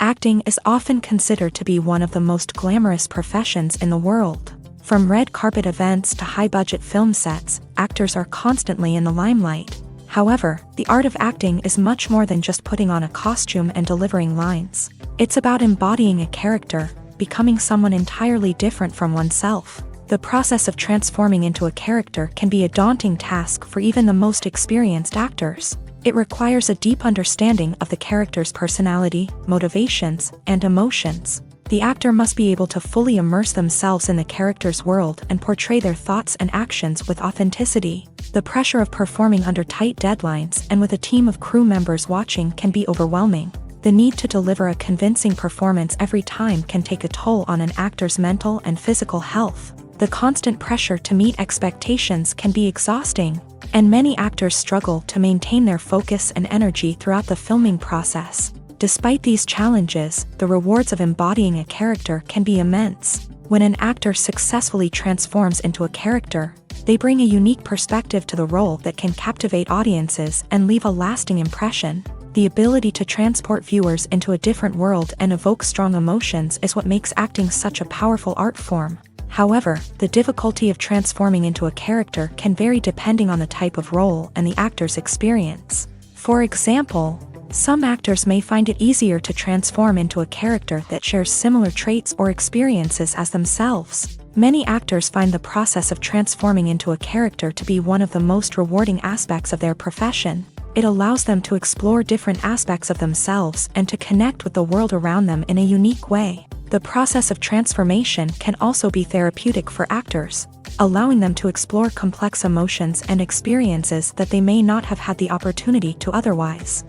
Acting is often considered to be one of the most glamorous professions in the world. From red carpet events to high-budget film sets, actors are constantly in the limelight. However, the art of acting is much more than just putting on a costume and delivering lines. It's about embodying a character, becoming someone entirely different from oneself. The process of transforming into a character can be a daunting task for even the most experienced actors. It requires a deep understanding of the character's personality, motivations, and emotions. The actor must be able to fully immerse themselves in the character's world and portray their thoughts and actions with authenticity. The pressure of performing under tight deadlines and with a team of crew members watching can be overwhelming. The need to deliver a convincing performance every time can take a toll on an actor's mental and physical health. The constant pressure to meet expectations can be exhausting, and many actors struggle to maintain their focus and energy throughout the filming process. Despite these challenges, the rewards of embodying a character can be immense. When an actor successfully transforms into a character, they bring a unique perspective to the role that can captivate audiences and leave a lasting impression. The ability to transport viewers into a different world and evoke strong emotions is what makes acting such a powerful art form. However, the difficulty of transforming into a character can vary depending on the type of role and the actor's experience. For example, some actors may find it easier to transform into a character that shares similar traits or experiences as themselves. Many actors find the process of transforming into a character to be one of the most rewarding aspects of their profession. It allows them to explore different aspects of themselves and to connect with the world around them in a unique way. The process of transformation can also be therapeutic for actors, allowing them to explore complex emotions and experiences that they may not have had the opportunity to otherwise.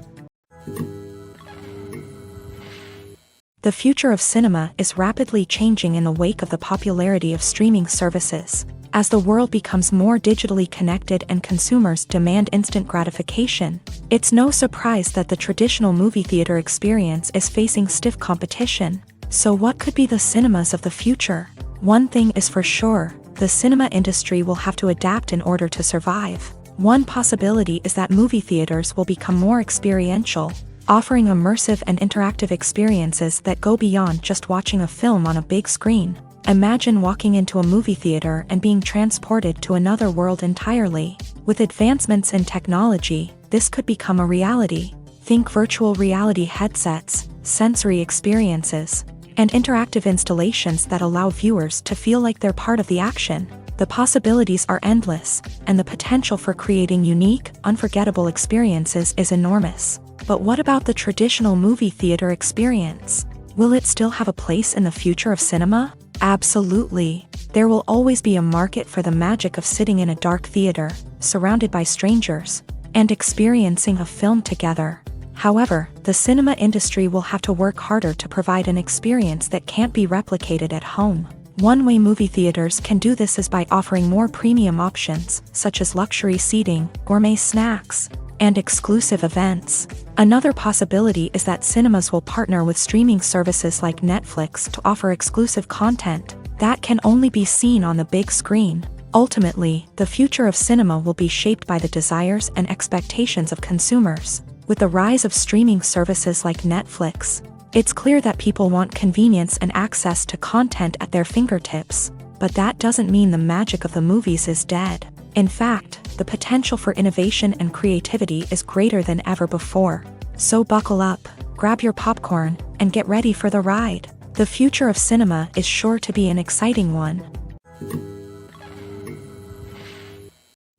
The future of cinema is rapidly changing in the wake of the popularity of streaming services. As the world becomes more digitally connected and consumers demand instant gratification, it's no surprise that the traditional movie theater experience is facing stiff competition. So what could be the cinemas of the future? One thing is for sure, the cinema industry will have to adapt in order to survive. One possibility is that movie theaters will become more experiential, offering immersive and interactive experiences that go beyond just watching a film on a big screen. Imagine walking into a movie theater and being transported to another world entirely. With advancements in technology, this could become a reality. Think virtual reality headsets, sensory experiences, and interactive installations that allow viewers to feel like they're part of the action. The possibilities are endless, and the potential for creating unique, unforgettable experiences is enormous. But what about the traditional movie theater experience? Will it still have a place in the future of cinema? Absolutely. There will always be a market for the magic of sitting in a dark theater, surrounded by strangers, and experiencing a film together. However, the cinema industry will have to work harder to provide an experience that can't be replicated at home. One way movie theaters can do this is by offering more premium options, such as luxury seating, gourmet snacks, and exclusive events. Another possibility is that cinemas will partner with streaming services like Netflix to offer exclusive content that can only be seen on the big screen. Ultimately, the future of cinema will be shaped by the desires and expectations of consumers. With the rise of streaming services like Netflix, it's clear that people want convenience and access to content at their fingertips. But that doesn't mean the magic of the movies is dead. In fact, the potential for innovation and creativity is greater than ever before. So buckle up, grab your popcorn, and get ready for the ride. The future of cinema is sure to be an exciting one.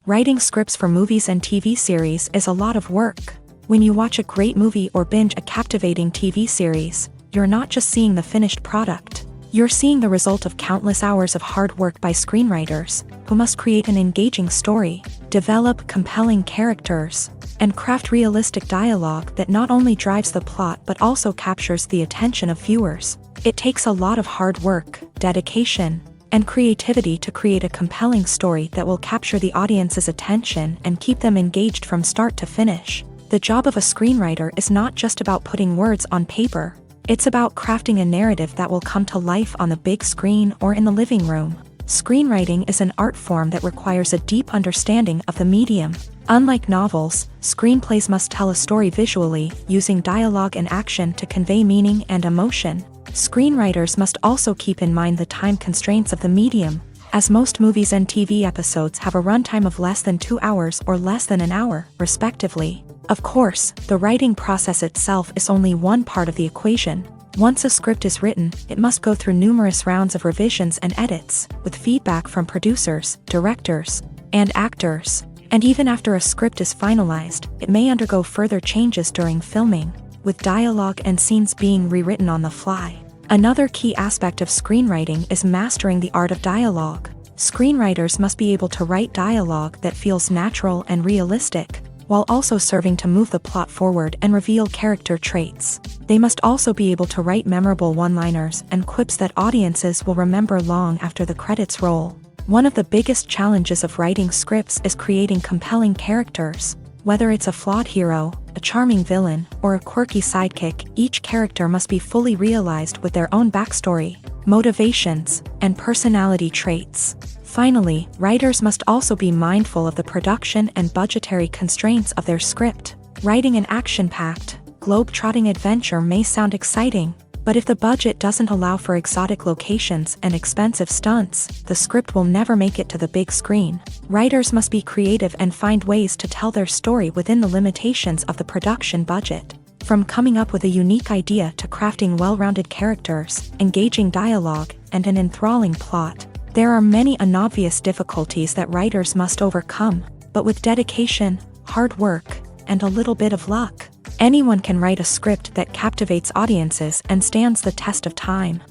Writing scripts for movies and TV series is a lot of work. When you watch a great movie or binge a captivating TV series, you're not just seeing the finished product. You're seeing the result of countless hours of hard work by screenwriters, who must create an engaging story, develop compelling characters, and craft realistic dialogue that not only drives the plot but also captures the attention of viewers. It takes a lot of hard work, dedication, and creativity to create a compelling story that will capture the audience's attention and keep them engaged from start to finish. The job of a screenwriter is not just about putting words on paper. It's about crafting a narrative that will come to life on the big screen or in the living room. Screenwriting is an art form that requires a deep understanding of the medium. Unlike novels, screenplays must tell a story visually, using dialogue and action to convey meaning and emotion. Screenwriters must also keep in mind the time constraints of the medium, as most movies and TV episodes have a runtime of less than 2 hours or less than an hour, respectively. Of course, the writing process itself is only one part of the equation. Once a script is written, it must go through numerous rounds of revisions and edits, with feedback from producers, directors, and actors. And even after a script is finalized, it may undergo further changes during filming, with dialogue and scenes being rewritten on the fly. Another key aspect of screenwriting is mastering the art of dialogue. Screenwriters must be able to write dialogue that feels natural and realistic, while also serving to move the plot forward and reveal character traits. They must also be able to write memorable one-liners and quips that audiences will remember long after the credits roll. One of the biggest challenges of writing scripts is creating compelling characters. Whether it's a flawed hero, a charming villain, or a quirky sidekick, each character must be fully realized with their own backstory, motivations, and personality traits. Finally, writers must also be mindful of the production and budgetary constraints of their script. Writing an action-packed, globe-trotting adventure may sound exciting, But if the budget doesn't allow for exotic locations and expensive stunts, the script will never make it to the big screen. Writers must be creative and find ways to tell their story within the limitations of the production budget. From coming up with a unique idea to crafting well-rounded characters, engaging dialogue, and an enthralling plot, there are many unobvious difficulties that writers must overcome, but with dedication, hard work, and a little bit of luck, anyone can write a script that captivates audiences and stands the test of time.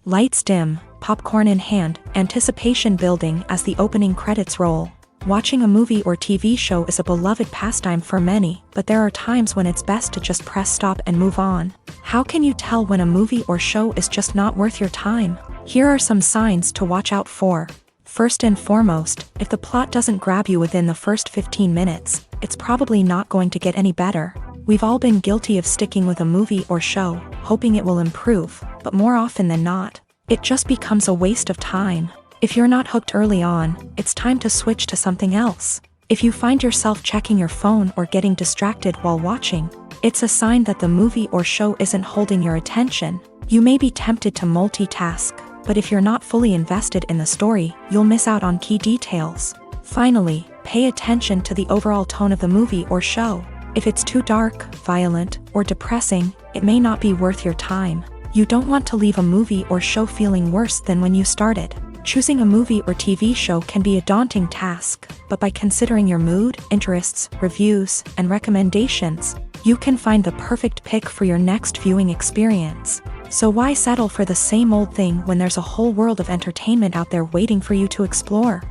Lights dim, popcorn in hand, anticipation building as the opening credits roll. Watching a movie or TV show is a beloved pastime for many, but there are times when it's best to just press stop and move on. How can you tell when a movie or show is just not worth your time? Here are some signs to watch out for. First and foremost, if the plot doesn't grab you within the first 15 minutes, it's probably not going to get any better. We've all been guilty of sticking with a movie or show, hoping it will improve, but more often than not, it just becomes a waste of time. If you're not hooked early on, it's time to switch to something else. If you find yourself checking your phone or getting distracted while watching, it's a sign that the movie or show isn't holding your attention. You may be tempted to multitask, but if you're not fully invested in the story, you'll miss out on key details. Finally, pay attention to the overall tone of the movie or show. If it's too dark, violent, or depressing, it may not be worth your time. You don't want to leave a movie or show feeling worse than when you started. Choosing a movie or TV show can be a daunting task, but by considering your mood, interests, reviews, and recommendations, you can find the perfect pick for your next viewing experience. So why settle for the same old thing when there's a whole world of entertainment out there waiting for you to explore?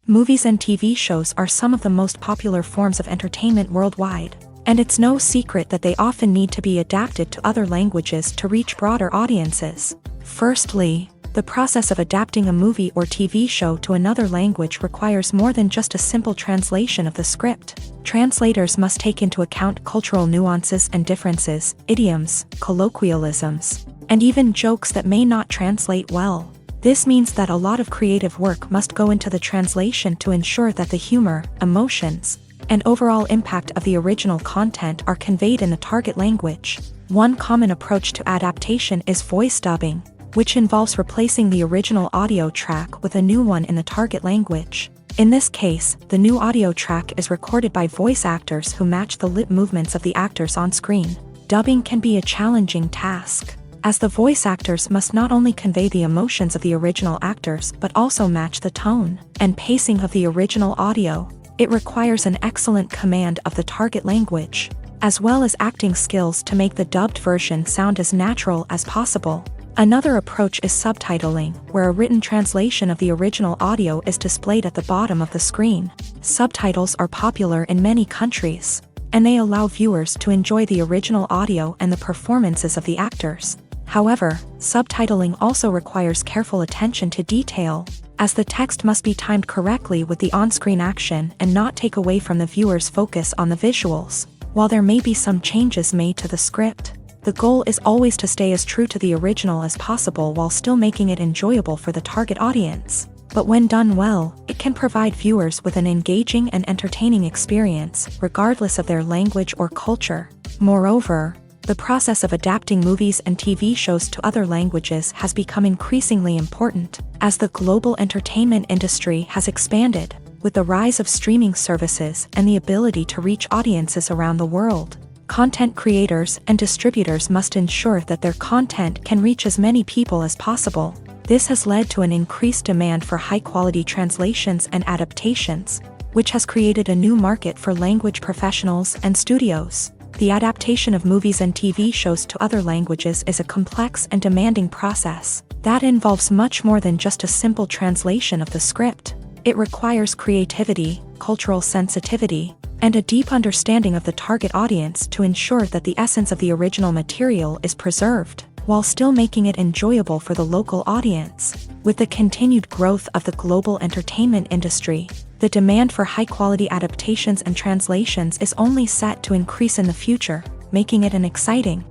Movies and TV shows are some of the most popular forms of entertainment worldwide, and it's no secret that they often need to be adapted to other languages to reach broader audiences. Firstly, the process of adapting a movie or TV show to another language requires more than just a simple translation of the script. Translators must take into account cultural nuances and differences, idioms, colloquialisms, and even jokes that may not translate well. This means that a lot of creative work must go into the translation to ensure that the humor, emotions, and overall impact of the original content are conveyed in the target language. One common approach to adaptation is voice dubbing, which involves replacing the original audio track with a new one in the target language. In this case, the new audio track is recorded by voice actors who match the lip movements of the actors on screen. Dubbing can be a challenging task, as the voice actors must not only convey the emotions of the original actors but also match the tone and pacing of the original audio. It requires an excellent command of the target language, as well as acting skills to make the dubbed version sound as natural as possible. Another approach is subtitling, where a written translation of the original audio is displayed at the bottom of the screen. Subtitles are popular in many countries, and they allow viewers to enjoy the original audio and the performances of the actors. However, subtitling also requires careful attention to detail, as the text must be timed correctly with the on-screen action and not take away from the viewer's focus on the visuals. While there may be some changes made to the script, the goal is always to stay as true to the original as possible while still making it enjoyable for the target audience. But when done well, it can provide viewers with an engaging and entertaining experience, regardless of their language or culture. Moreover, the process of adapting movies and TV shows to other languages has become increasingly important, as the global entertainment industry has expanded, with the rise of streaming services and the ability to reach audiences around the world. Content creators and distributors must ensure that their content can reach as many people as possible. This has led to an increased demand for high-quality translations and adaptations, which has created a new market for language professionals and studios. The adaptation of movies and TV shows to other languages is a complex and demanding process that involves much more than just a simple translation of the script. It requires creativity, cultural sensitivity, and a deep understanding of the target audience to ensure that the essence of the original material is preserved, while still making it enjoyable for the local audience. With the continued growth of the global entertainment industry, the demand for high-quality adaptations and translations is only set to increase in the future, making it an exciting.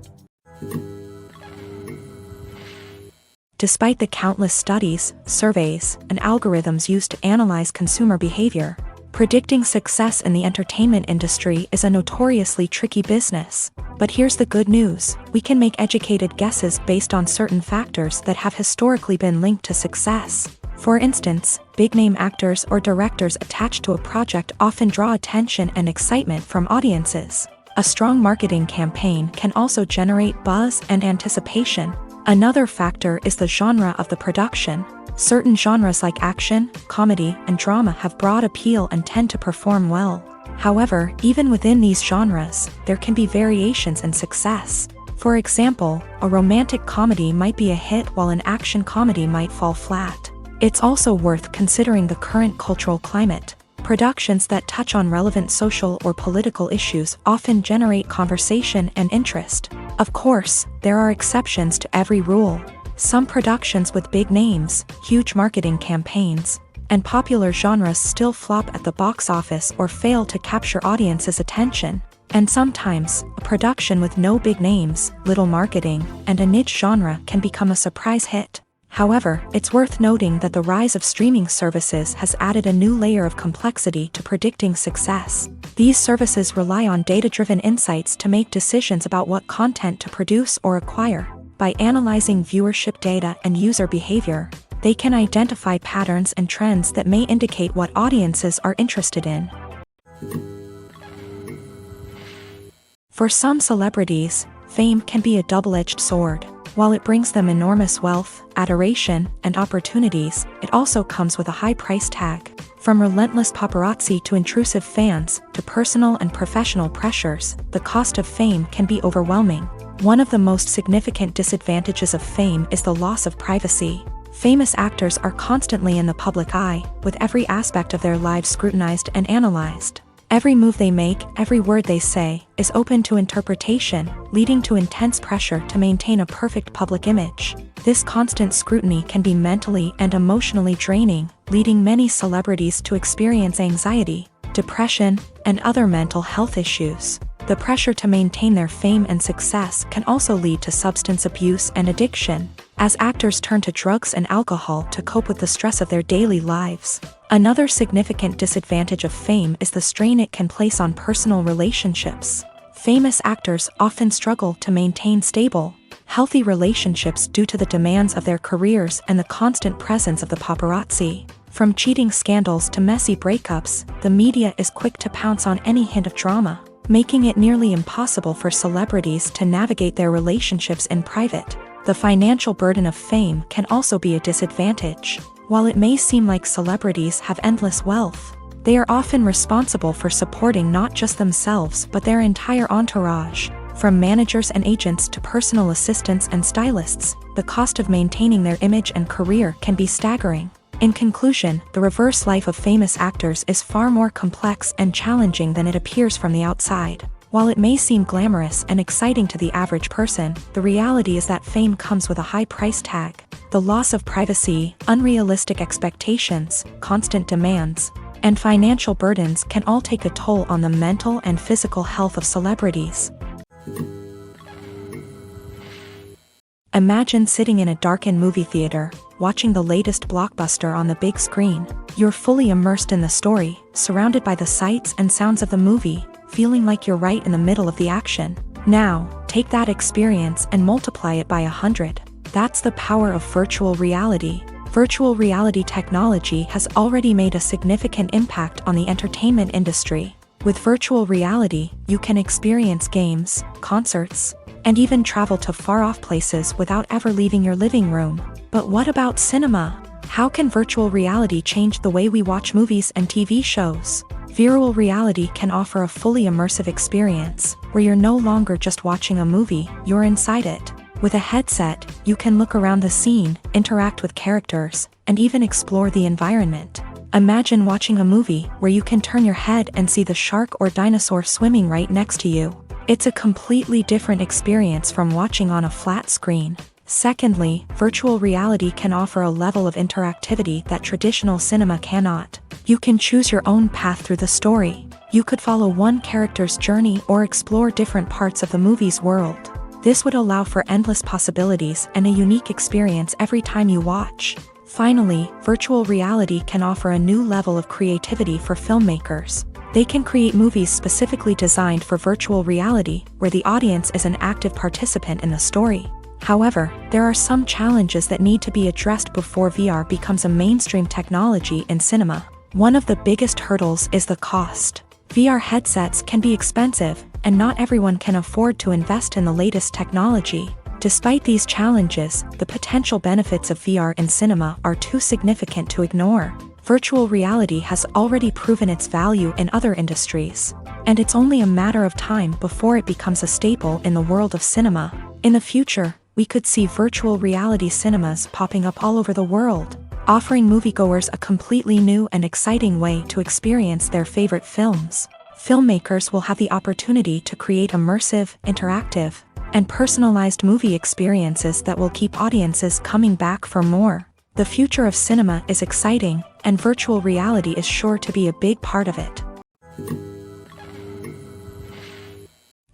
Despite the countless studies, surveys, and algorithms used to analyze consumer behavior, Predicting success in the entertainment industry is a notoriously tricky business. But here's the good news: we can make educated guesses based on certain factors that have historically been linked to success. For instance, big-name actors or directors attached to a project often draw attention and excitement from audiences. A strong marketing campaign can also generate buzz and anticipation. Another factor is the genre of the production. Certain genres like action, comedy, and drama have broad appeal and tend to perform well. However, even within these genres, there can be variations in success. For example, a romantic comedy might be a hit while an action comedy might fall flat. It's also worth considering the current cultural climate. Productions that touch on relevant social or political issues often generate conversation and interest. Of course, there are exceptions to every rule. Some productions with big names, huge marketing campaigns, and popular genres still flop at the box office or fail to capture audiences' attention. And sometimes, a production with no big names, little marketing, and a niche genre can become a surprise hit. However, it's worth noting that the rise of streaming services has added a new layer of complexity to predicting success. These services rely on data-driven insights to make decisions about what content to produce or acquire. By analyzing viewership data and user behavior, they can identify patterns and trends that may indicate what audiences are interested in. For some celebrities, fame can be a double-edged sword. While it brings them enormous wealth, adoration, and opportunities, it also comes with a high price tag. From relentless paparazzi to intrusive fans, to personal and professional pressures, the cost of fame can be overwhelming. One of the most significant disadvantages of fame is the loss of privacy. Famous actors are constantly in the public eye, with every aspect of their lives scrutinized and analyzed. Every move they make, every word they say, is open to interpretation, leading to intense pressure to maintain a perfect public image. This constant scrutiny can be mentally and emotionally draining, leading many celebrities to experience anxiety, depression, and other mental health issues. The pressure to maintain their fame and success can also lead to substance abuse and addiction, as actors turn to drugs and alcohol to cope with the stress of their daily lives. Another significant disadvantage of fame is the strain it can place on personal relationships. Famous actors often struggle to maintain stable, healthy relationships due to the demands of their careers and the constant presence of the paparazzi. From cheating scandals to messy breakups, the media is quick to pounce on any hint of drama, making it nearly impossible for celebrities to navigate their relationships in private. The financial burden of fame can also be a disadvantage. While it may seem like celebrities have endless wealth, they are often responsible for supporting not just themselves but their entire entourage. From managers and agents to personal assistants and stylists, the cost of maintaining their image and career can be staggering. In conclusion, the reverse life of famous actors is far more complex and challenging than it appears from the outside. While it may seem glamorous and exciting to the average person, the reality is that fame comes with a high price tag. The loss of privacy, unrealistic expectations, constant demands, and financial burdens can all take a toll on the mental and physical health of celebrities. Imagine sitting in a darkened movie theater, watching the latest blockbuster on the big screen. You're fully immersed in the story, surrounded by the sights and sounds of the movie, feeling like you're right in the middle of the action. Now, take that experience and multiply it by 100. That's the power of virtual reality. Virtual reality technology has already made a significant impact on the entertainment industry. With virtual reality, you can experience games, concerts, and even travel to far-off places without ever leaving your living room. But what about cinema? How can virtual reality change the way we watch movies and TV shows? Virtual reality can offer a fully immersive experience, where you're no longer just watching a movie, you're inside it. With a headset, you can look around the scene, interact with characters, and even explore the environment. Imagine watching a movie where you can turn your head and see the shark or dinosaur swimming right next to you. It's a completely different experience from watching on a flat screen. Secondly, virtual reality can offer a level of interactivity that traditional cinema cannot. You can choose your own path through the story. You could follow one character's journey or explore different parts of the movie's world. This would allow for endless possibilities and a unique experience every time you watch. Finally, virtual reality can offer a new level of creativity for filmmakers. They can create movies specifically designed for virtual reality, where the audience is an active participant in the story. However, there are some challenges that need to be addressed before VR becomes a mainstream technology in cinema. One of the biggest hurdles is the cost. VR headsets can be expensive, and not everyone can afford to invest in the latest technology. Despite these challenges, the potential benefits of VR in cinema are too significant to ignore. Virtual reality has already proven its value in other industries, and it's only a matter of time before it becomes a staple in the world of cinema. In the future, we could see virtual reality cinemas popping up all over the world, offering moviegoers a completely new and exciting way to experience their favorite films. Filmmakers will have the opportunity to create immersive, interactive, and personalized movie experiences that will keep audiences coming back for more. The future of cinema is exciting, and virtual reality is sure to be a big part of it.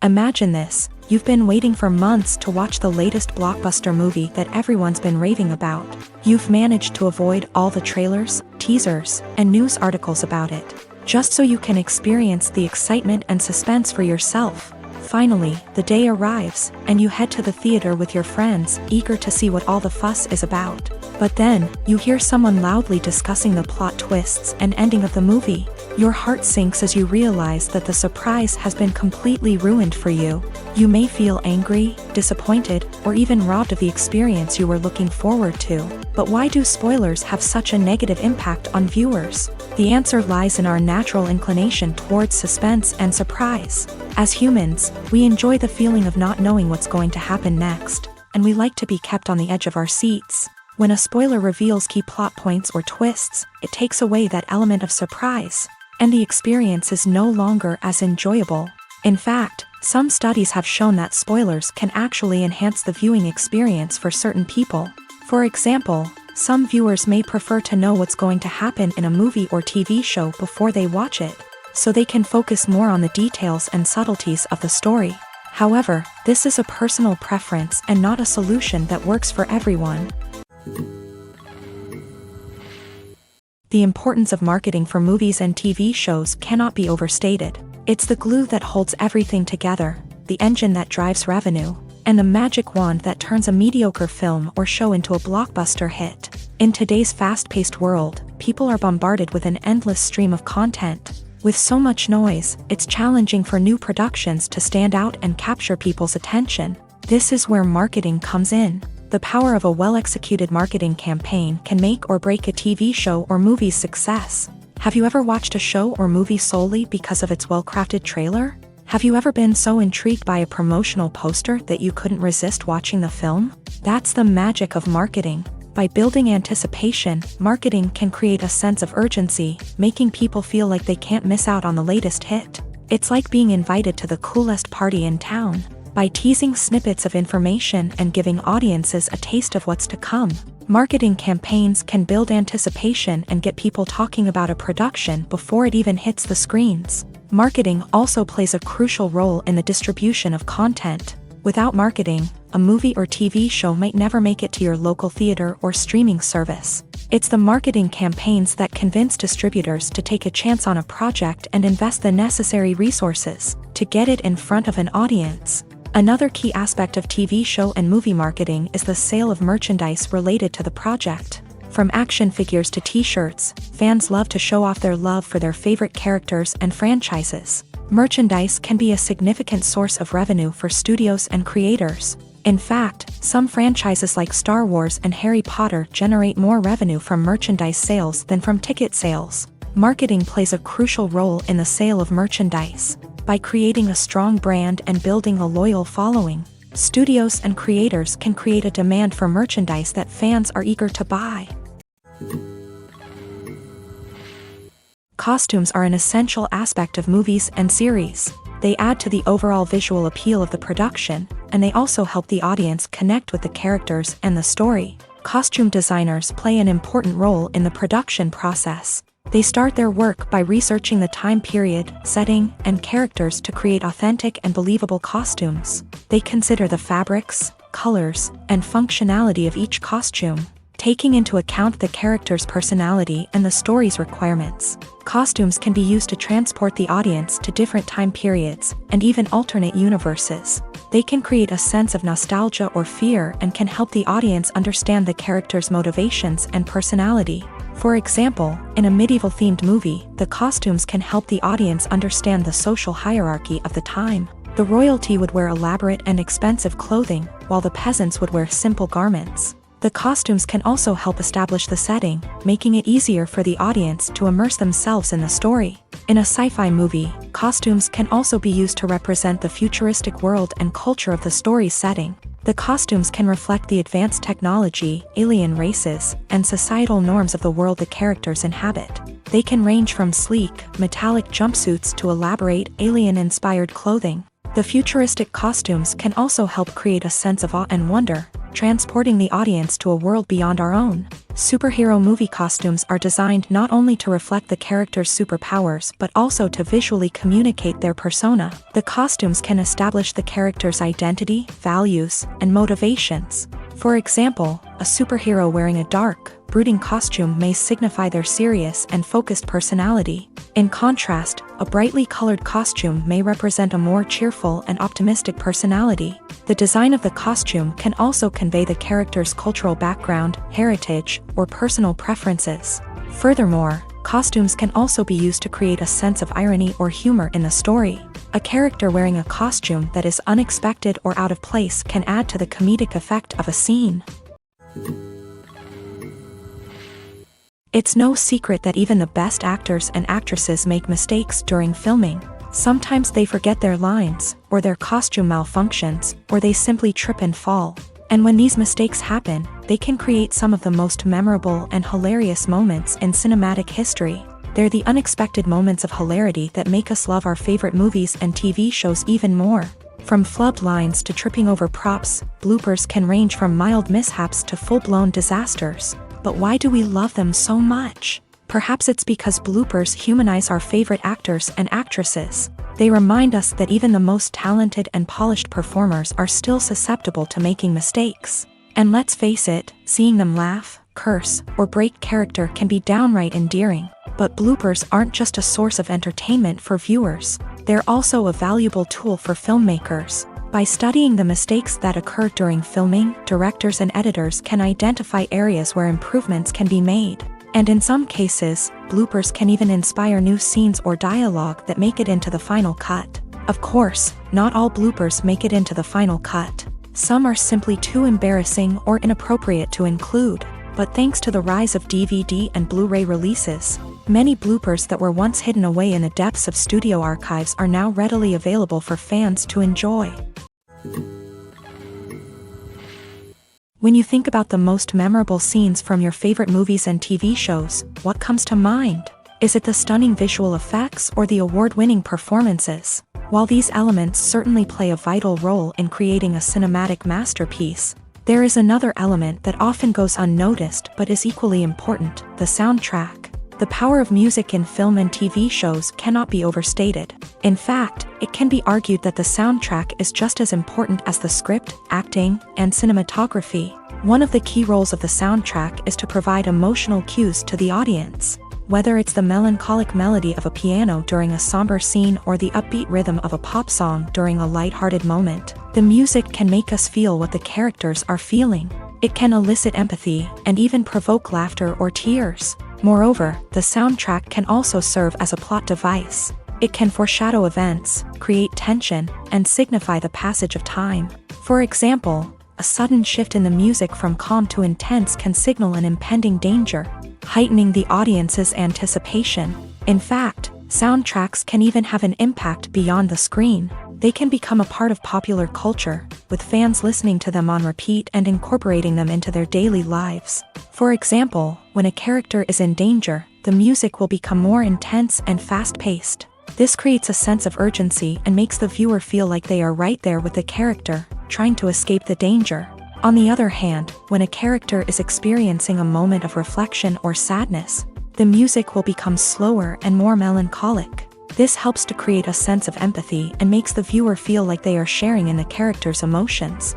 Imagine this: you've been waiting for months to watch the latest blockbuster movie that everyone's been raving about. You've managed to avoid all the trailers, teasers, and news articles about it, just so you can experience the excitement and suspense for yourself. Finally, the day arrives, and you head to the theater with your friends, eager to see what all the fuss is about. But then, you hear someone loudly discussing the plot twists and ending of the movie. Your heart sinks as you realize that the surprise has been completely ruined for you. You may feel angry, disappointed, or even robbed of the experience you were looking forward to. But why do spoilers have such a negative impact on viewers? The answer lies in our natural inclination towards suspense and surprise. As humans, we enjoy the feeling of not knowing what's going to happen next, and we like to be kept on the edge of our seats. When a spoiler reveals key plot points or twists, it takes away that element of surprise, and the experience is no longer as enjoyable. In fact, some studies have shown that spoilers can actually enhance the viewing experience for certain people. For example, some viewers may prefer to know what's going to happen in a movie or TV show before they watch it, so they can focus more on the details and subtleties of the story. However, this is a personal preference and not a solution that works for everyone. The importance of marketing for movies and TV shows cannot be overstated. It's the glue that holds everything together, the engine that drives revenue, and the magic wand that turns a mediocre film or show into a blockbuster hit. In today's fast-paced world, people are bombarded with an endless stream of content. With so much noise, it's challenging for new productions to stand out and capture people's attention. This is where marketing comes in. The power of a well-executed marketing campaign can make or break a TV show or movie's success. Have you ever watched a show or movie solely because of its well-crafted trailer? Have you ever been so intrigued by a promotional poster that you couldn't resist watching the film? That's the magic of marketing. By building anticipation, marketing can create a sense of urgency, making people feel like they can't miss out on the latest hit. It's like being invited to the coolest party in town. By teasing snippets of information and giving audiences a taste of what's to come, marketing campaigns can build anticipation and get people talking about a production before it even hits the screens. Marketing also plays a crucial role in the distribution of content. Without marketing, a movie or TV show might never make it to your local theater or streaming service. It's the marketing campaigns that convince distributors to take a chance on a project and invest the necessary resources to get it in front of an audience. Another key aspect of TV show and movie marketing is the sale of merchandise related to the project. From action figures to t-shirts, fans love to show off their love for their favorite characters and franchises. Merchandise can be a significant source of revenue for studios and creators. In fact, some franchises like Star Wars and Harry Potter generate more revenue from merchandise sales than from ticket sales. Marketing plays a crucial role in the sale of merchandise. By creating a strong brand and building a loyal following, studios and creators can create a demand for merchandise that fans are eager to buy. Costumes are an essential aspect of movies and series. They add to the overall visual appeal of the production, and they also help the audience connect with the characters and the story. Costume designers play an important role in the production process. They start their work by researching the time period, setting, and characters to create authentic and believable costumes. They consider the fabrics, colors, and functionality of each costume, taking into account the character's personality and the story's requirements. Costumes can be used to transport the audience to different time periods and even alternate universes. They can create a sense of nostalgia or fear and can help the audience understand the character's motivations and personality. For example, in a medieval-themed movie, the costumes can help the audience understand the social hierarchy of the time. The royalty would wear elaborate and expensive clothing, while the peasants would wear simple garments. The costumes can also help establish the setting, making it easier for the audience to immerse themselves in the story. In a sci-fi movie, costumes can also be used to represent the futuristic world and culture of the story's setting. The costumes can reflect the advanced technology, alien races, and societal norms of the world the characters inhabit. They can range from sleek, metallic jumpsuits to elaborate, alien-inspired clothing. The futuristic costumes can also help create a sense of awe and wonder, transporting the audience to a world beyond our own. Superhero movie costumes are designed not only to reflect the character's superpowers but also to visually communicate their persona. The costumes can establish the character's identity, values, and motivations. For example, a superhero wearing a dark, brooding costume may signify their serious and focused personality. In contrast, a brightly colored costume may represent a more cheerful and optimistic personality. The design of the costume can also convey the character's cultural background, heritage, or personal preferences. Furthermore, costumes can also be used to create a sense of irony or humor in the story. A character wearing a costume that is unexpected or out of place can add to the comedic effect of a scene. It's no secret that even the best actors and actresses make mistakes during filming. Sometimes they forget their lines, or their costume malfunctions, or they simply trip and fall. And when these mistakes happen, they can create some of the most memorable and hilarious moments in cinematic history. They're the unexpected moments of hilarity that make us love our favorite movies and TV shows even more. From flubbed lines to tripping over props, bloopers can range from mild mishaps to full-blown disasters. But why do we love them so much? Perhaps it's because bloopers humanize our favorite actors and actresses. They remind us that even the most talented and polished performers are still susceptible to making mistakes. And let's face it, seeing them laugh, curse, or break character can be downright endearing. But bloopers aren't just a source of entertainment for viewers. They're also a valuable tool for filmmakers. By studying the mistakes that occur during filming, directors and editors can identify areas where improvements can be made. And in some cases, bloopers can even inspire new scenes or dialogue that make it into the final cut. Of course, not all bloopers make it into the final cut. Some are simply too embarrassing or inappropriate to include. But thanks to the rise of DVD and Blu-ray releases, many bloopers that were once hidden away in the depths of studio archives are now readily available for fans to enjoy. When you think about the most memorable scenes from your favorite movies and TV shows, what comes to mind? Is it the stunning visual effects or the award-winning performances? While these elements certainly play a vital role in creating a cinematic masterpiece, there is another element that often goes unnoticed but is equally important: the soundtrack. The power of music in film and TV shows cannot be overstated. In fact, it can be argued that the soundtrack is just as important as the script, acting, and cinematography. One of the key roles of the soundtrack is to provide emotional cues to the audience. Whether it's the melancholic melody of a piano during a somber scene or the upbeat rhythm of a pop song during a lighthearted moment, the music can make us feel what the characters are feeling. It can elicit empathy and even provoke laughter or tears. Moreover, the soundtrack can also serve as a plot device. It can foreshadow events, create tension, and signify the passage of time. For example, a sudden shift in the music from calm to intense can signal an impending danger, heightening the audience's anticipation. In fact, soundtracks can even have an impact beyond the screen. They can become a part of popular culture, with fans listening to them on repeat and incorporating them into their daily lives. For example, when a character is in danger, the music will become more intense and fast-paced. This creates a sense of urgency and makes the viewer feel like they are right there with the character, trying to escape the danger. On the other hand, when a character is experiencing a moment of reflection or sadness, the music will become slower and more melancholic. This helps to create a sense of empathy and makes the viewer feel like they are sharing in the character's emotions.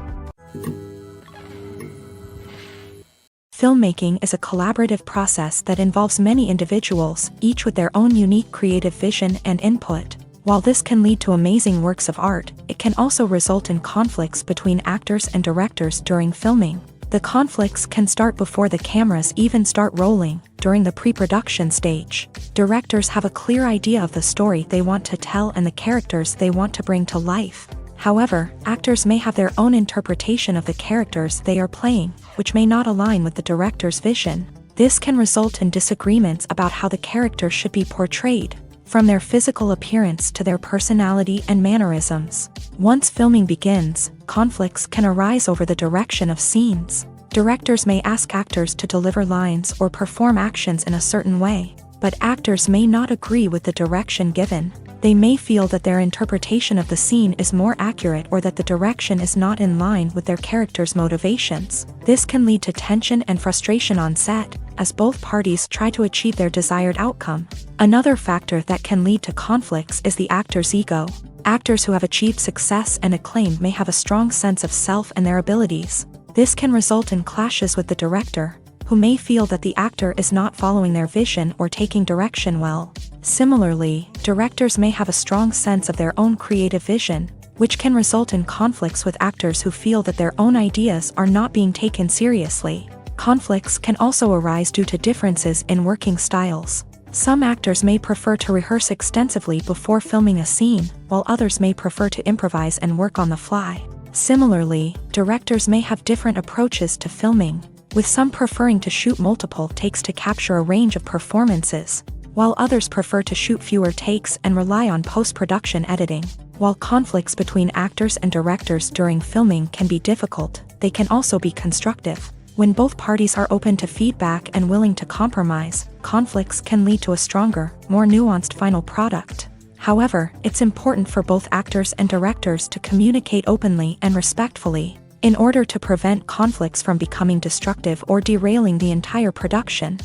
Filmmaking is a collaborative process that involves many individuals, each with their own unique creative vision and input. While this can lead to amazing works of art, it can also result in conflicts between actors and directors during filming. The conflicts can start before the cameras even start rolling, during the pre-production stage. Directors have a clear idea of the story they want to tell and the characters they want to bring to life. However, actors may have their own interpretation of the characters they are playing, which may not align with the director's vision. This can result in disagreements about how the character should be portrayed, from their physical appearance to their personality and mannerisms. Once filming begins, conflicts can arise over the direction of scenes. Directors may ask actors to deliver lines or perform actions in a certain way, but actors may not agree with the direction given. They may feel that their interpretation of the scene is more accurate or that the direction is not in line with their character's motivations. This can lead to tension and frustration on set, as both parties try to achieve their desired outcome. Another factor that can lead to conflicts is the actor's ego. Actors who have achieved success and acclaim may have a strong sense of self and their abilities. This can result in clashes with the director, who may feel that the actor is not following their vision or taking direction well. Similarly, directors may have a strong sense of their own creative vision, which can result in conflicts with actors who feel that their own ideas are not being taken seriously. Conflicts can also arise due to differences in working styles. Some actors may prefer to rehearse extensively before filming a scene, while others may prefer to improvise and work on the fly. Similarly, directors may have different approaches to filming, with some preferring to shoot multiple takes to capture a range of performances, while others prefer to shoot fewer takes and rely on post-production editing. While conflicts between actors and directors during filming can be difficult, they can also be constructive. When both parties are open to feedback and willing to compromise, conflicts can lead to a stronger, more nuanced final product. However, it's important for both actors and directors to communicate openly and respectfully, in order to prevent conflicts from becoming destructive or derailing the entire production.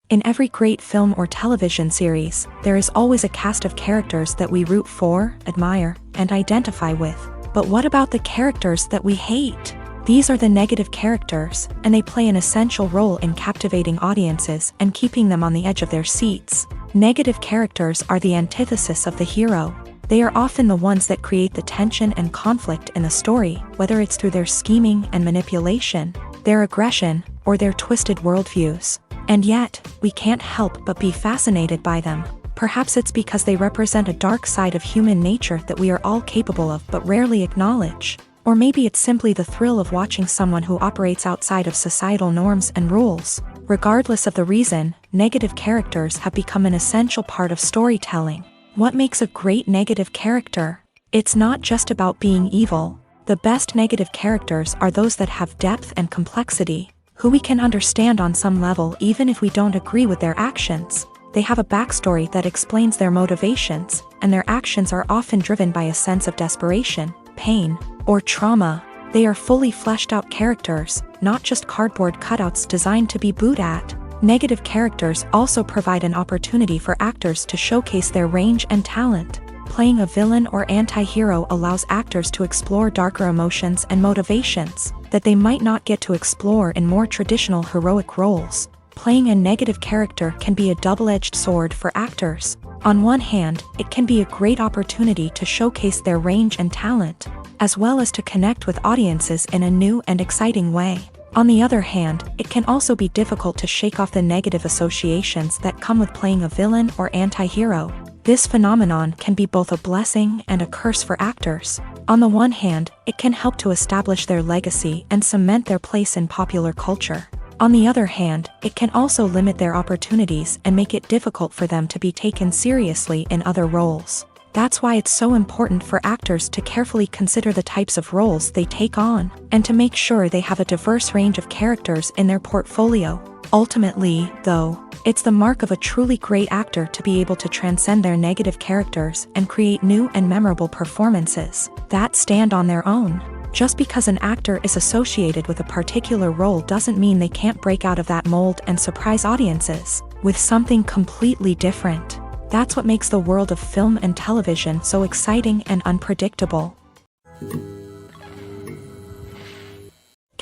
In every great film or television series, there is always a cast of characters that we root for, admire, and identify with. But what about the characters that we hate? These are the negative characters, and they play an essential role in captivating audiences and keeping them on the edge of their seats. Negative characters are the antithesis of the hero. They are often the ones that create the tension and conflict in the story, whether it's through their scheming and manipulation, their aggression, or their twisted worldviews. And yet, we can't help but be fascinated by them. Perhaps it's because they represent a dark side of human nature that we are all capable of but rarely acknowledge. Or maybe it's simply the thrill of watching someone who operates outside of societal norms and rules. Regardless of the reason, negative characters have become an essential part of storytelling. What makes a great negative character? It's not just about being evil. The best negative characters are those that have depth and complexity, who we can understand on some level even if we don't agree with their actions. They have a backstory that explains their motivations, and their actions are often driven by a sense of desperation, pain, or trauma. They are fully fleshed out characters, not just cardboard cutouts designed to be booed at. Negative characters also provide an opportunity for actors to showcase their range and talent. Playing a villain or anti-hero allows actors to explore darker emotions and motivations that they might not get to explore in more traditional heroic roles. Playing a negative character can be a double-edged sword for actors. On one hand, it can be a great opportunity to showcase their range and talent, as well as to connect with audiences in a new and exciting way. On the other hand, it can also be difficult to shake off the negative associations that come with playing a villain or anti-hero. This phenomenon can be both a blessing and a curse for actors. On the one hand, it can help to establish their legacy and cement their place in popular culture. On the other hand, it can also limit their opportunities and make it difficult for them to be taken seriously in other roles. That's why it's so important for actors to carefully consider the types of roles they take on, and to make sure they have a diverse range of characters in their portfolio. Ultimately, though, it's the mark of a truly great actor to be able to transcend their negative characters and create new and memorable performances that stand on their own. Just because an actor is associated with a particular role doesn't mean they can't break out of that mold and surprise audiences with something completely different. That's what makes the world of film and television so exciting and unpredictable.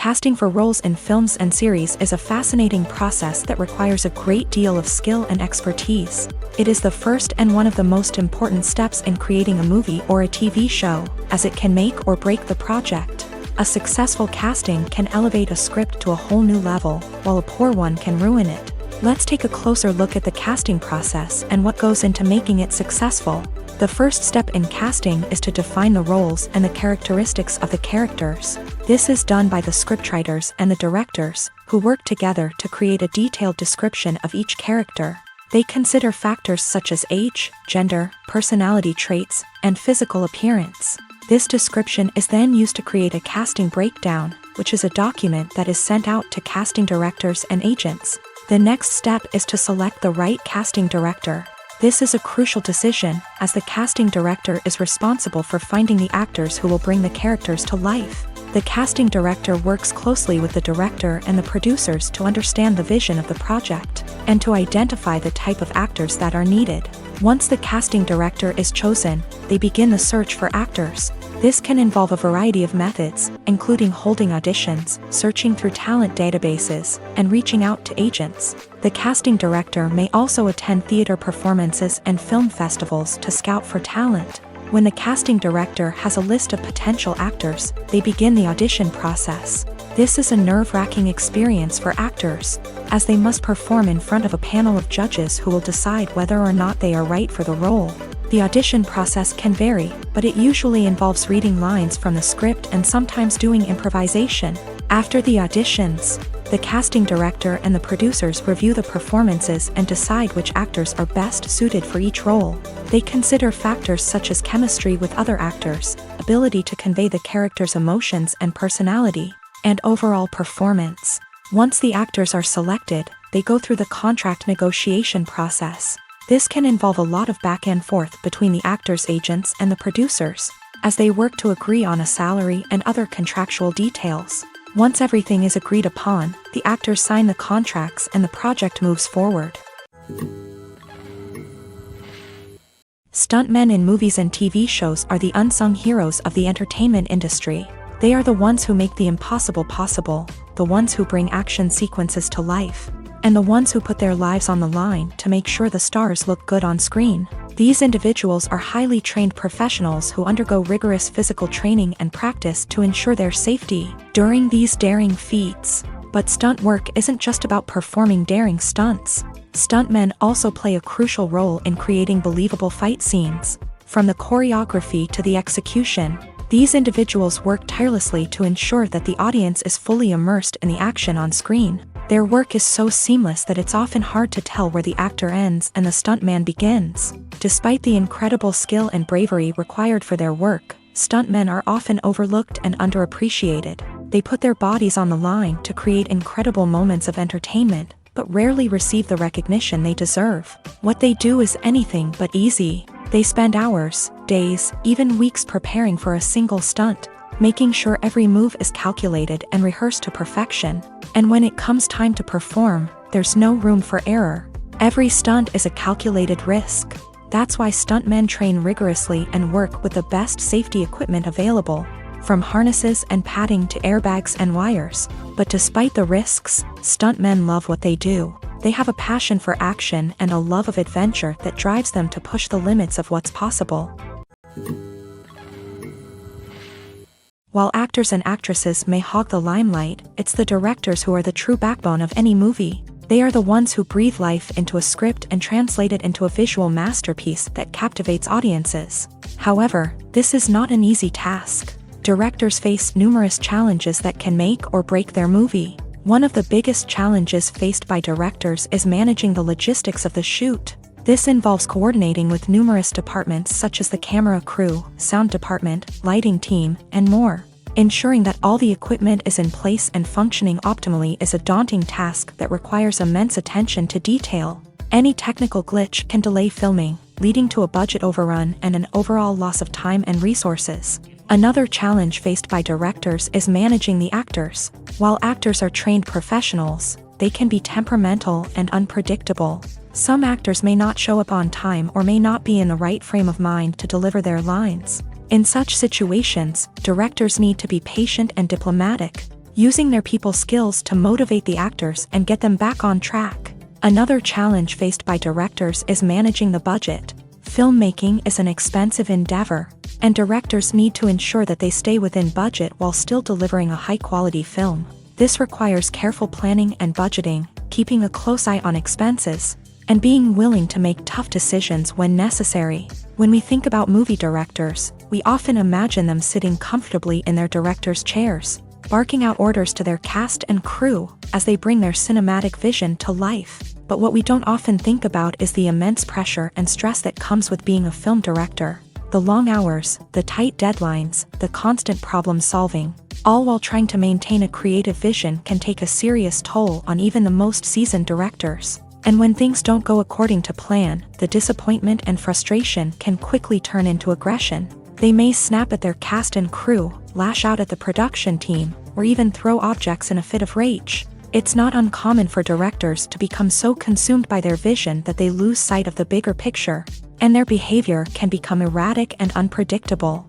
Casting for roles in films and series is a fascinating process that requires a great deal of skill and expertise. It is the first and one of the most important steps in creating a movie or a TV show, as it can make or break the project. A successful casting can elevate a script to a whole new level, while a poor one can ruin it. Let's take a closer look at the casting process and what goes into making it successful. The first step in casting is to define the roles and the characteristics of the characters. This is done by the scriptwriters and the directors, who work together to create a detailed description of each character. They consider factors such as age, gender, personality traits, and physical appearance. This description is then used to create a casting breakdown, which is a document that is sent out to casting directors and agents. The next step is to select the right casting director. This is a crucial decision, as the casting director is responsible for finding the actors who will bring the characters to life. The casting director works closely with the director and the producers to understand the vision of the project, and to identify the type of actors that are needed. Once the casting director is chosen, they begin the search for actors. This can involve a variety of methods, including holding auditions, searching through talent databases, and reaching out to agents. The casting director may also attend theater performances and film festivals to scout for talent. When the casting director has a list of potential actors, they begin the audition process. This is a nerve-wracking experience for actors, as they must perform in front of a panel of judges who will decide whether or not they are right for the role. The audition process can vary, but it usually involves reading lines from the script and sometimes doing improvisation. After the auditions, the casting director and the producers review the performances and decide which actors are best suited for each role. They consider factors such as chemistry with other actors, ability to convey the character's emotions and personality, and overall performance. Once the actors are selected, they go through the contract negotiation process. This can involve a lot of back and forth between the actors' agents and the producers, as they work to agree on a salary and other contractual details. Once everything is agreed upon, the actors sign the contracts and the project moves forward. Stuntmen in movies and TV shows are the unsung heroes of the entertainment industry. They are the ones who make the impossible possible, the ones who bring action sequences to life, and the ones who put their lives on the line to make sure the stars look good on screen. These individuals are highly trained professionals who undergo rigorous physical training and practice to ensure their safety during these daring feats. But stunt work isn't just about performing daring stunts. Stuntmen also play a crucial role in creating believable fight scenes. From the choreography to the execution, these individuals work tirelessly to ensure that the audience is fully immersed in the action on screen. Their work is so seamless that it's often hard to tell where the actor ends and the stuntman begins. Despite the incredible skill and bravery required for their work, stuntmen are often overlooked and underappreciated. They put their bodies on the line to create incredible moments of entertainment, but rarely receive the recognition they deserve. What they do is anything but easy. They spend hours, days, even weeks preparing for a single stunt, making sure every move is calculated and rehearsed to perfection. And when it comes time to perform, there's no room for error. Every stunt is a calculated risk. That's why stuntmen train rigorously and work with the best safety equipment available, from harnesses and padding to airbags and wires. But despite the risks, stuntmen love what they do. They have a passion for action and a love of adventure that drives them to push the limits of what's possible. While actors and actresses may hog the limelight, it's the directors who are the true backbone of any movie. They are the ones who breathe life into a script and translate it into a visual masterpiece that captivates audiences. However, this is not an easy task. Directors face numerous challenges that can make or break their movie. One of the biggest challenges faced by directors is managing the logistics of the shoot. This involves coordinating with numerous departments such as the camera crew, sound department, lighting team, and more. Ensuring that all the equipment is in place and functioning optimally is a daunting task that requires immense attention to detail. Any technical glitch can delay filming, leading to a budget overrun and an overall loss of time and resources. Another challenge faced by directors is managing the actors. While actors are trained professionals, they can be temperamental and unpredictable. Some actors may not show up on time or may not be in the right frame of mind to deliver their lines. In such situations, directors need to be patient and diplomatic. using their people skills to motivate the actors and get them back on track. Another challenge faced by directors is managing the budget. Filmmaking is an expensive endeavor, and directors need to ensure that they stay within budget while still delivering a high-quality film. This requires careful planning and budgeting, keeping a close eye on expenses, and being willing to make tough decisions when necessary. When we think about movie directors, we often imagine them sitting comfortably in their director's chairs, barking out orders to their cast and crew as they bring their cinematic vision to life. But what we don't often think about is the immense pressure and stress that comes with being a film director. The long hours, the tight deadlines, the constant problem solving, all while trying to maintain a creative vision can take a serious toll on even the most seasoned directors. And when things don't go according to plan, the disappointment and frustration can quickly turn into aggression. They may snap at their cast and crew, lash out at the production team, or even throw objects in a fit of rage. It's not uncommon for directors to become so consumed by their vision that they lose sight of the bigger picture, and their behavior can become erratic and unpredictable.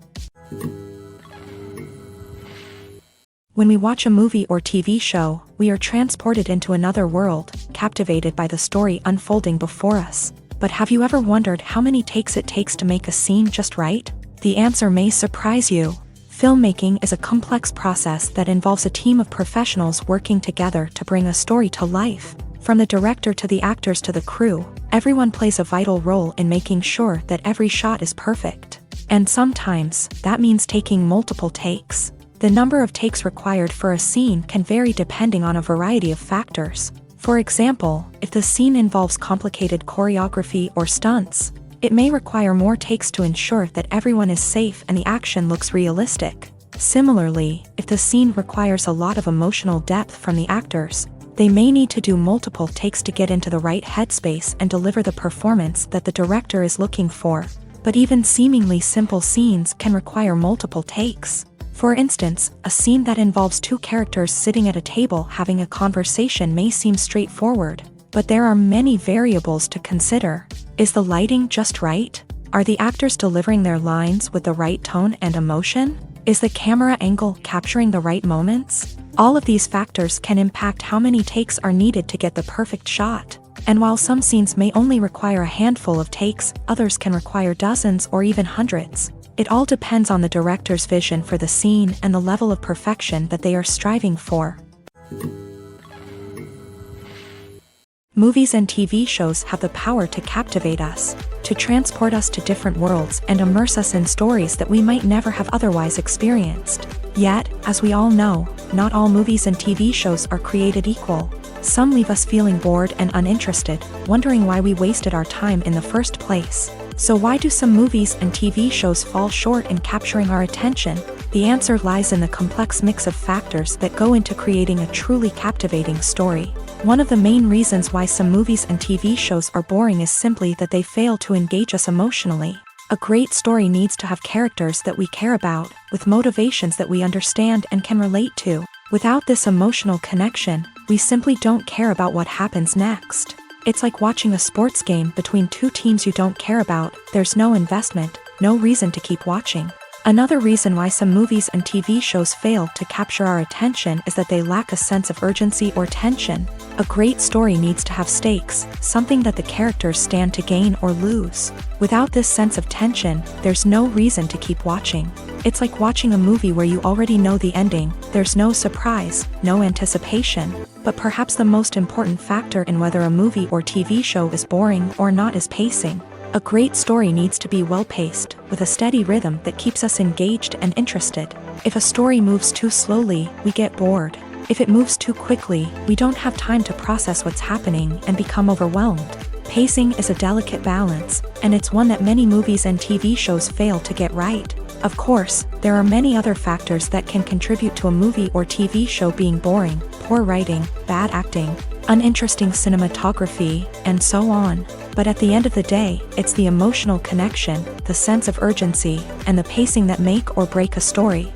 When we watch a movie or TV show, we are transported into another world, captivated by the story unfolding before us. But have you ever wondered how many takes it takes to make a scene just right? The answer may surprise you. Filmmaking is a complex process that involves a team of professionals working together to bring a story to life. From the director to the actors to the crew, everyone plays a vital role in making sure that every shot is perfect. And sometimes, that means taking multiple takes. The number of takes required for a scene can vary depending on a variety of factors. For example, if the scene involves complicated choreography or stunts, it may require more takes to ensure that everyone is safe and the action looks realistic. Similarly, if the scene requires a lot of emotional depth from the actors, they may need to do multiple takes to get into the right headspace and deliver the performance that the director is looking for. But even seemingly simple scenes can require multiple takes. For instance, a scene that involves two characters sitting at a table having a conversation may seem straightforward, but there are many variables to consider. Is the lighting just right? Are the actors delivering their lines with the right tone and emotion? Is the camera angle capturing the right moments? All of these factors can impact how many takes are needed to get the perfect shot. And while some scenes may only require a handful of takes, others can require dozens or even hundreds. It all depends on the director's vision for the scene and the level of perfection that they are striving for. Movies and TV shows have the power to captivate us, to transport us to different worlds and immerse us in stories that we might never have otherwise experienced. Yet, as we all know, not all movies and TV shows are created equal. Some leave us feeling bored and uninterested, wondering why we wasted our time in the first place. So why do some movies and TV shows fall short in capturing our attention? The answer lies in the complex mix of factors that go into creating a truly captivating story. One of the main reasons why some movies and TV shows are boring is simply that they fail to engage us emotionally. A great story needs to have characters that we care about, with motivations that we understand and can relate to. Without this emotional connection, we simply don't care about what happens next. It's like watching a sports game between two teams you don't care about. There's no investment, no reason to keep watching. Another reason why some movies and TV shows fail to capture our attention is that they lack a sense of urgency or tension. A great story needs to have stakes, something that the characters stand to gain or lose. Without this sense of tension, there's no reason to keep watching. It's like watching a movie where you already know the ending. There's no surprise, no anticipation. But perhaps the most important factor in whether a movie or TV show is boring or not is pacing. A great story needs to be well-paced, with a steady rhythm that keeps us engaged and interested. If a story moves too slowly, we get bored. If it moves too quickly, we don't have time to process what's happening and become overwhelmed. Pacing is a delicate balance, and it's one that many movies and TV shows fail to get right. Of course, there are many other factors that can contribute to a movie or TV show being boring: poor writing, bad acting, uninteresting cinematography, and so on. But at the end of the day, it's the emotional connection, the sense of urgency, and the pacing that make or break a story.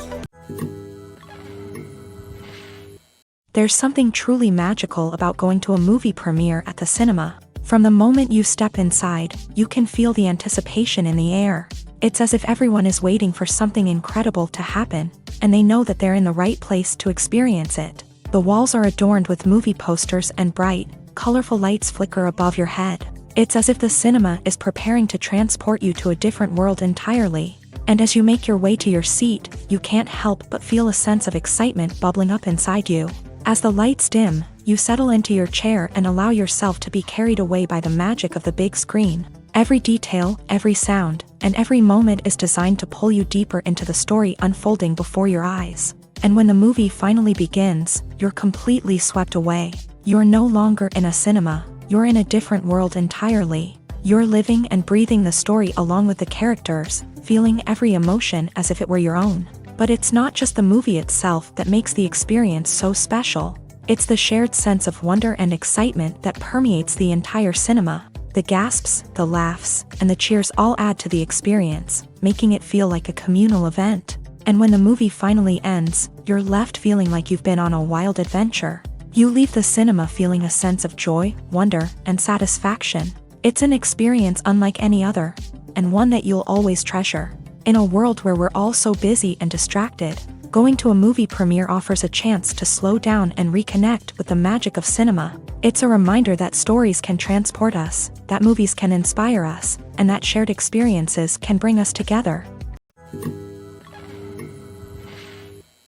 There's something truly magical about going to a movie premiere at the cinema. From the moment you step inside, you can feel the anticipation in the air. It's as if everyone is waiting for something incredible to happen. and they know that they're in the right place to experience it. The walls are adorned with movie posters and bright, colorful lights flicker above your head. It's as if the cinema is preparing to transport you to a different world entirely. And as you make your way to your seat, you can't help but feel a sense of excitement bubbling up inside you. As the lights dim, you settle into your chair and allow yourself to be carried away by the magic of the big screen. Every detail, every sound, and every moment is designed to pull you deeper into the story unfolding before your eyes. And when the movie finally begins, you're completely swept away. You're no longer in a cinema, you're in a different world entirely. You're living and breathing the story along with the characters, feeling every emotion as if it were your own. But it's not just the movie itself that makes the experience so special. It's the shared sense of wonder and excitement that permeates the entire cinema. The gasps, the laughs, and the cheers all add to the experience, making it feel like a communal event. And when the movie finally ends, you're left feeling like you've been on a wild adventure. You leave the cinema feeling a sense of joy, wonder, and satisfaction. It's an experience unlike any other, and one that you'll always treasure. In a world where we're all so busy and distracted, going to a movie premiere offers a chance to slow down and reconnect with the magic of cinema. It's a reminder that stories can transport us, that movies can inspire us, and that shared experiences can bring us together.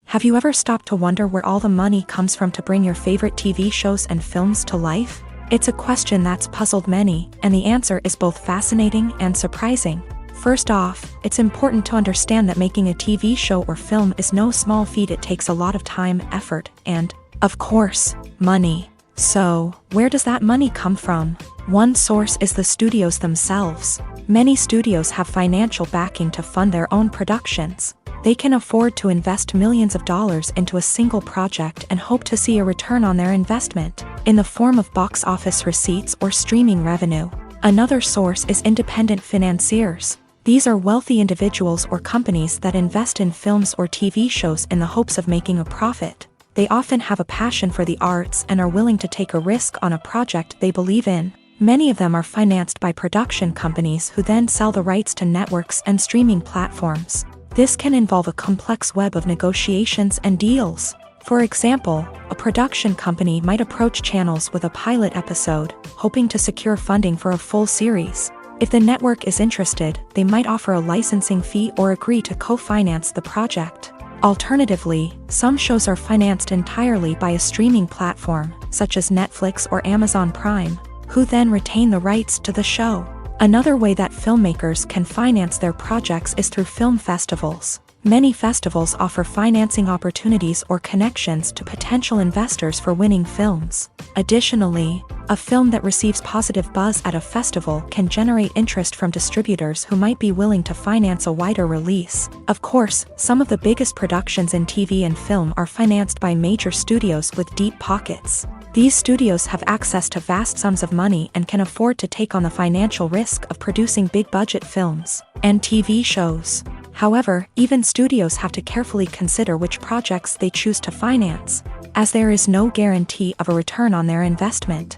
Have you ever stopped to wonder where all the money comes from to bring your favorite TV shows and films to life? It's a question that's puzzled many, and the answer is both fascinating and surprising. First off, it's important to understand that making a TV show or film is no small feat. It takes a lot of time, effort, and, of course, money. So, where does that money come from? One source is the studios themselves. Many studios have financial backing to fund their own productions. They can afford to invest millions of dollars into a single project and hope to see a return on their investment, in the form of box office receipts or streaming revenue. Another source is independent financiers. These are wealthy individuals or companies that invest in films or TV shows in the hopes of making a profit. They often have a passion for the arts and are willing to take a risk on a project they believe in. Many of them are financed by production companies who then sell the rights to networks and streaming platforms. This can involve a complex web of negotiations and deals. For example, a production company might approach channels with a pilot episode, hoping to secure funding for a full series. If the network is interested, they might offer a licensing fee or agree to co-finance the project. Alternatively, some shows are financed entirely by a streaming platform, such as Netflix or Amazon Prime, who then retain the rights to the show. Another way that filmmakers can finance their projects is through film festivals. Many festivals offer financing opportunities or connections to potential investors for winning films. Additionally, a film that receives positive buzz at a festival can generate interest from distributors who might be willing to finance a wider release. Of course, some of the biggest productions in TV and film are financed by major studios with deep pockets. These studios have access to vast sums of money and can afford to take on the financial risk of producing big-budget films and TV shows. However, even studios have to carefully consider which projects they choose to finance, as there is no guarantee of a return on their investment.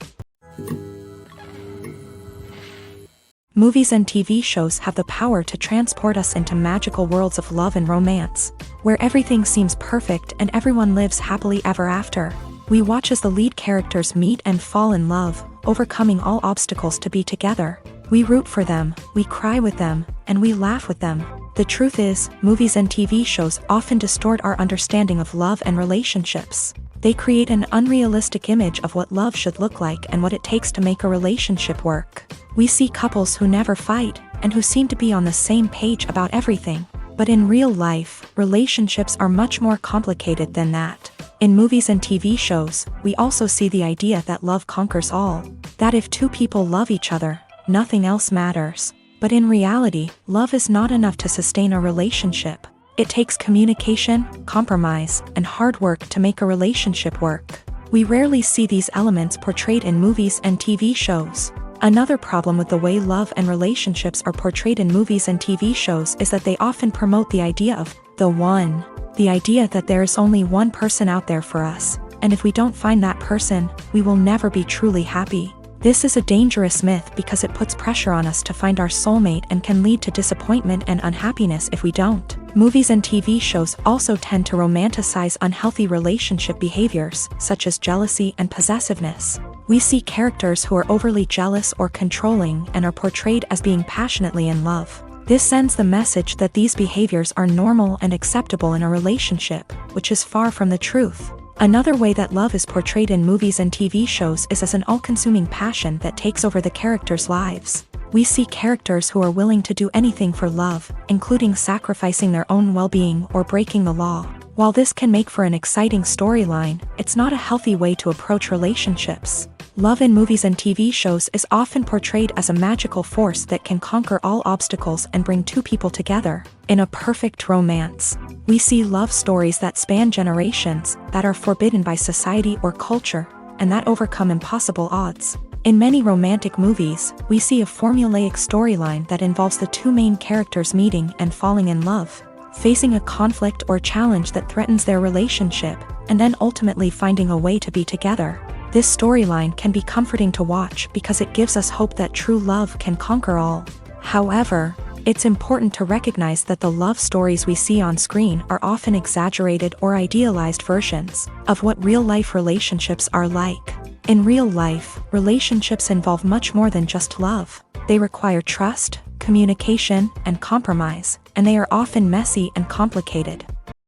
Movies and TV shows have the power to transport us into magical worlds of love and romance, where everything seems perfect and everyone lives happily ever after. We watch as the lead characters meet and fall in love, overcoming all obstacles to be together. We root for them, we cry with them, and we laugh with them. The truth is, movies and TV shows often distort our understanding of love and relationships. They create an unrealistic image of what love should look like and what it takes to make a relationship work. We see couples who never fight, and who seem to be on the same page about everything. But in real life, relationships are much more complicated than that. In movies and TV shows, we also see the idea that love conquers all. That if two people love each other, nothing else matters. But in reality, love is not enough to sustain a relationship. It takes communication, compromise, and hard work to make a relationship work. We rarely see these elements portrayed in movies and TV shows. Another problem with the way love and relationships are portrayed in movies and TV shows is that they often promote the idea of the one. The idea that there is only one person out there for us, and if we don't find that person, we will never be truly happy. This is a dangerous myth because it puts pressure on us to find our soulmate and can lead to disappointment and unhappiness if we don't. Movies and TV shows also tend to romanticize unhealthy relationship behaviors, such as jealousy and possessiveness. We see characters who are overly jealous or controlling and are portrayed as being passionately in love. This sends the message that these behaviors are normal and acceptable in a relationship, which is far from the truth. Another way that love is portrayed in movies and TV shows is as an all-consuming passion that takes over the characters' lives. We see characters who are willing to do anything for love, including sacrificing their own well-being or breaking the law. While this can make for an exciting storyline, it's not a healthy way to approach relationships. Love in movies and TV shows is often portrayed as a magical force that can conquer all obstacles and bring two people together. In a perfect romance, we see love stories that span generations, that are forbidden by society or culture, and that overcome impossible odds. In many romantic movies, we see a formulaic storyline that involves the two main characters meeting and falling in love, facing a conflict or challenge that threatens their relationship, and then ultimately finding a way to be together. This storyline can be comforting to watch because it gives us hope that true love can conquer all. However, it's important to recognize that the love stories we see on screen are often exaggerated or idealized versions of what real-life relationships are like. In real life, relationships involve much more than just love. They require trust, communication, and compromise, and they are often messy and complicated.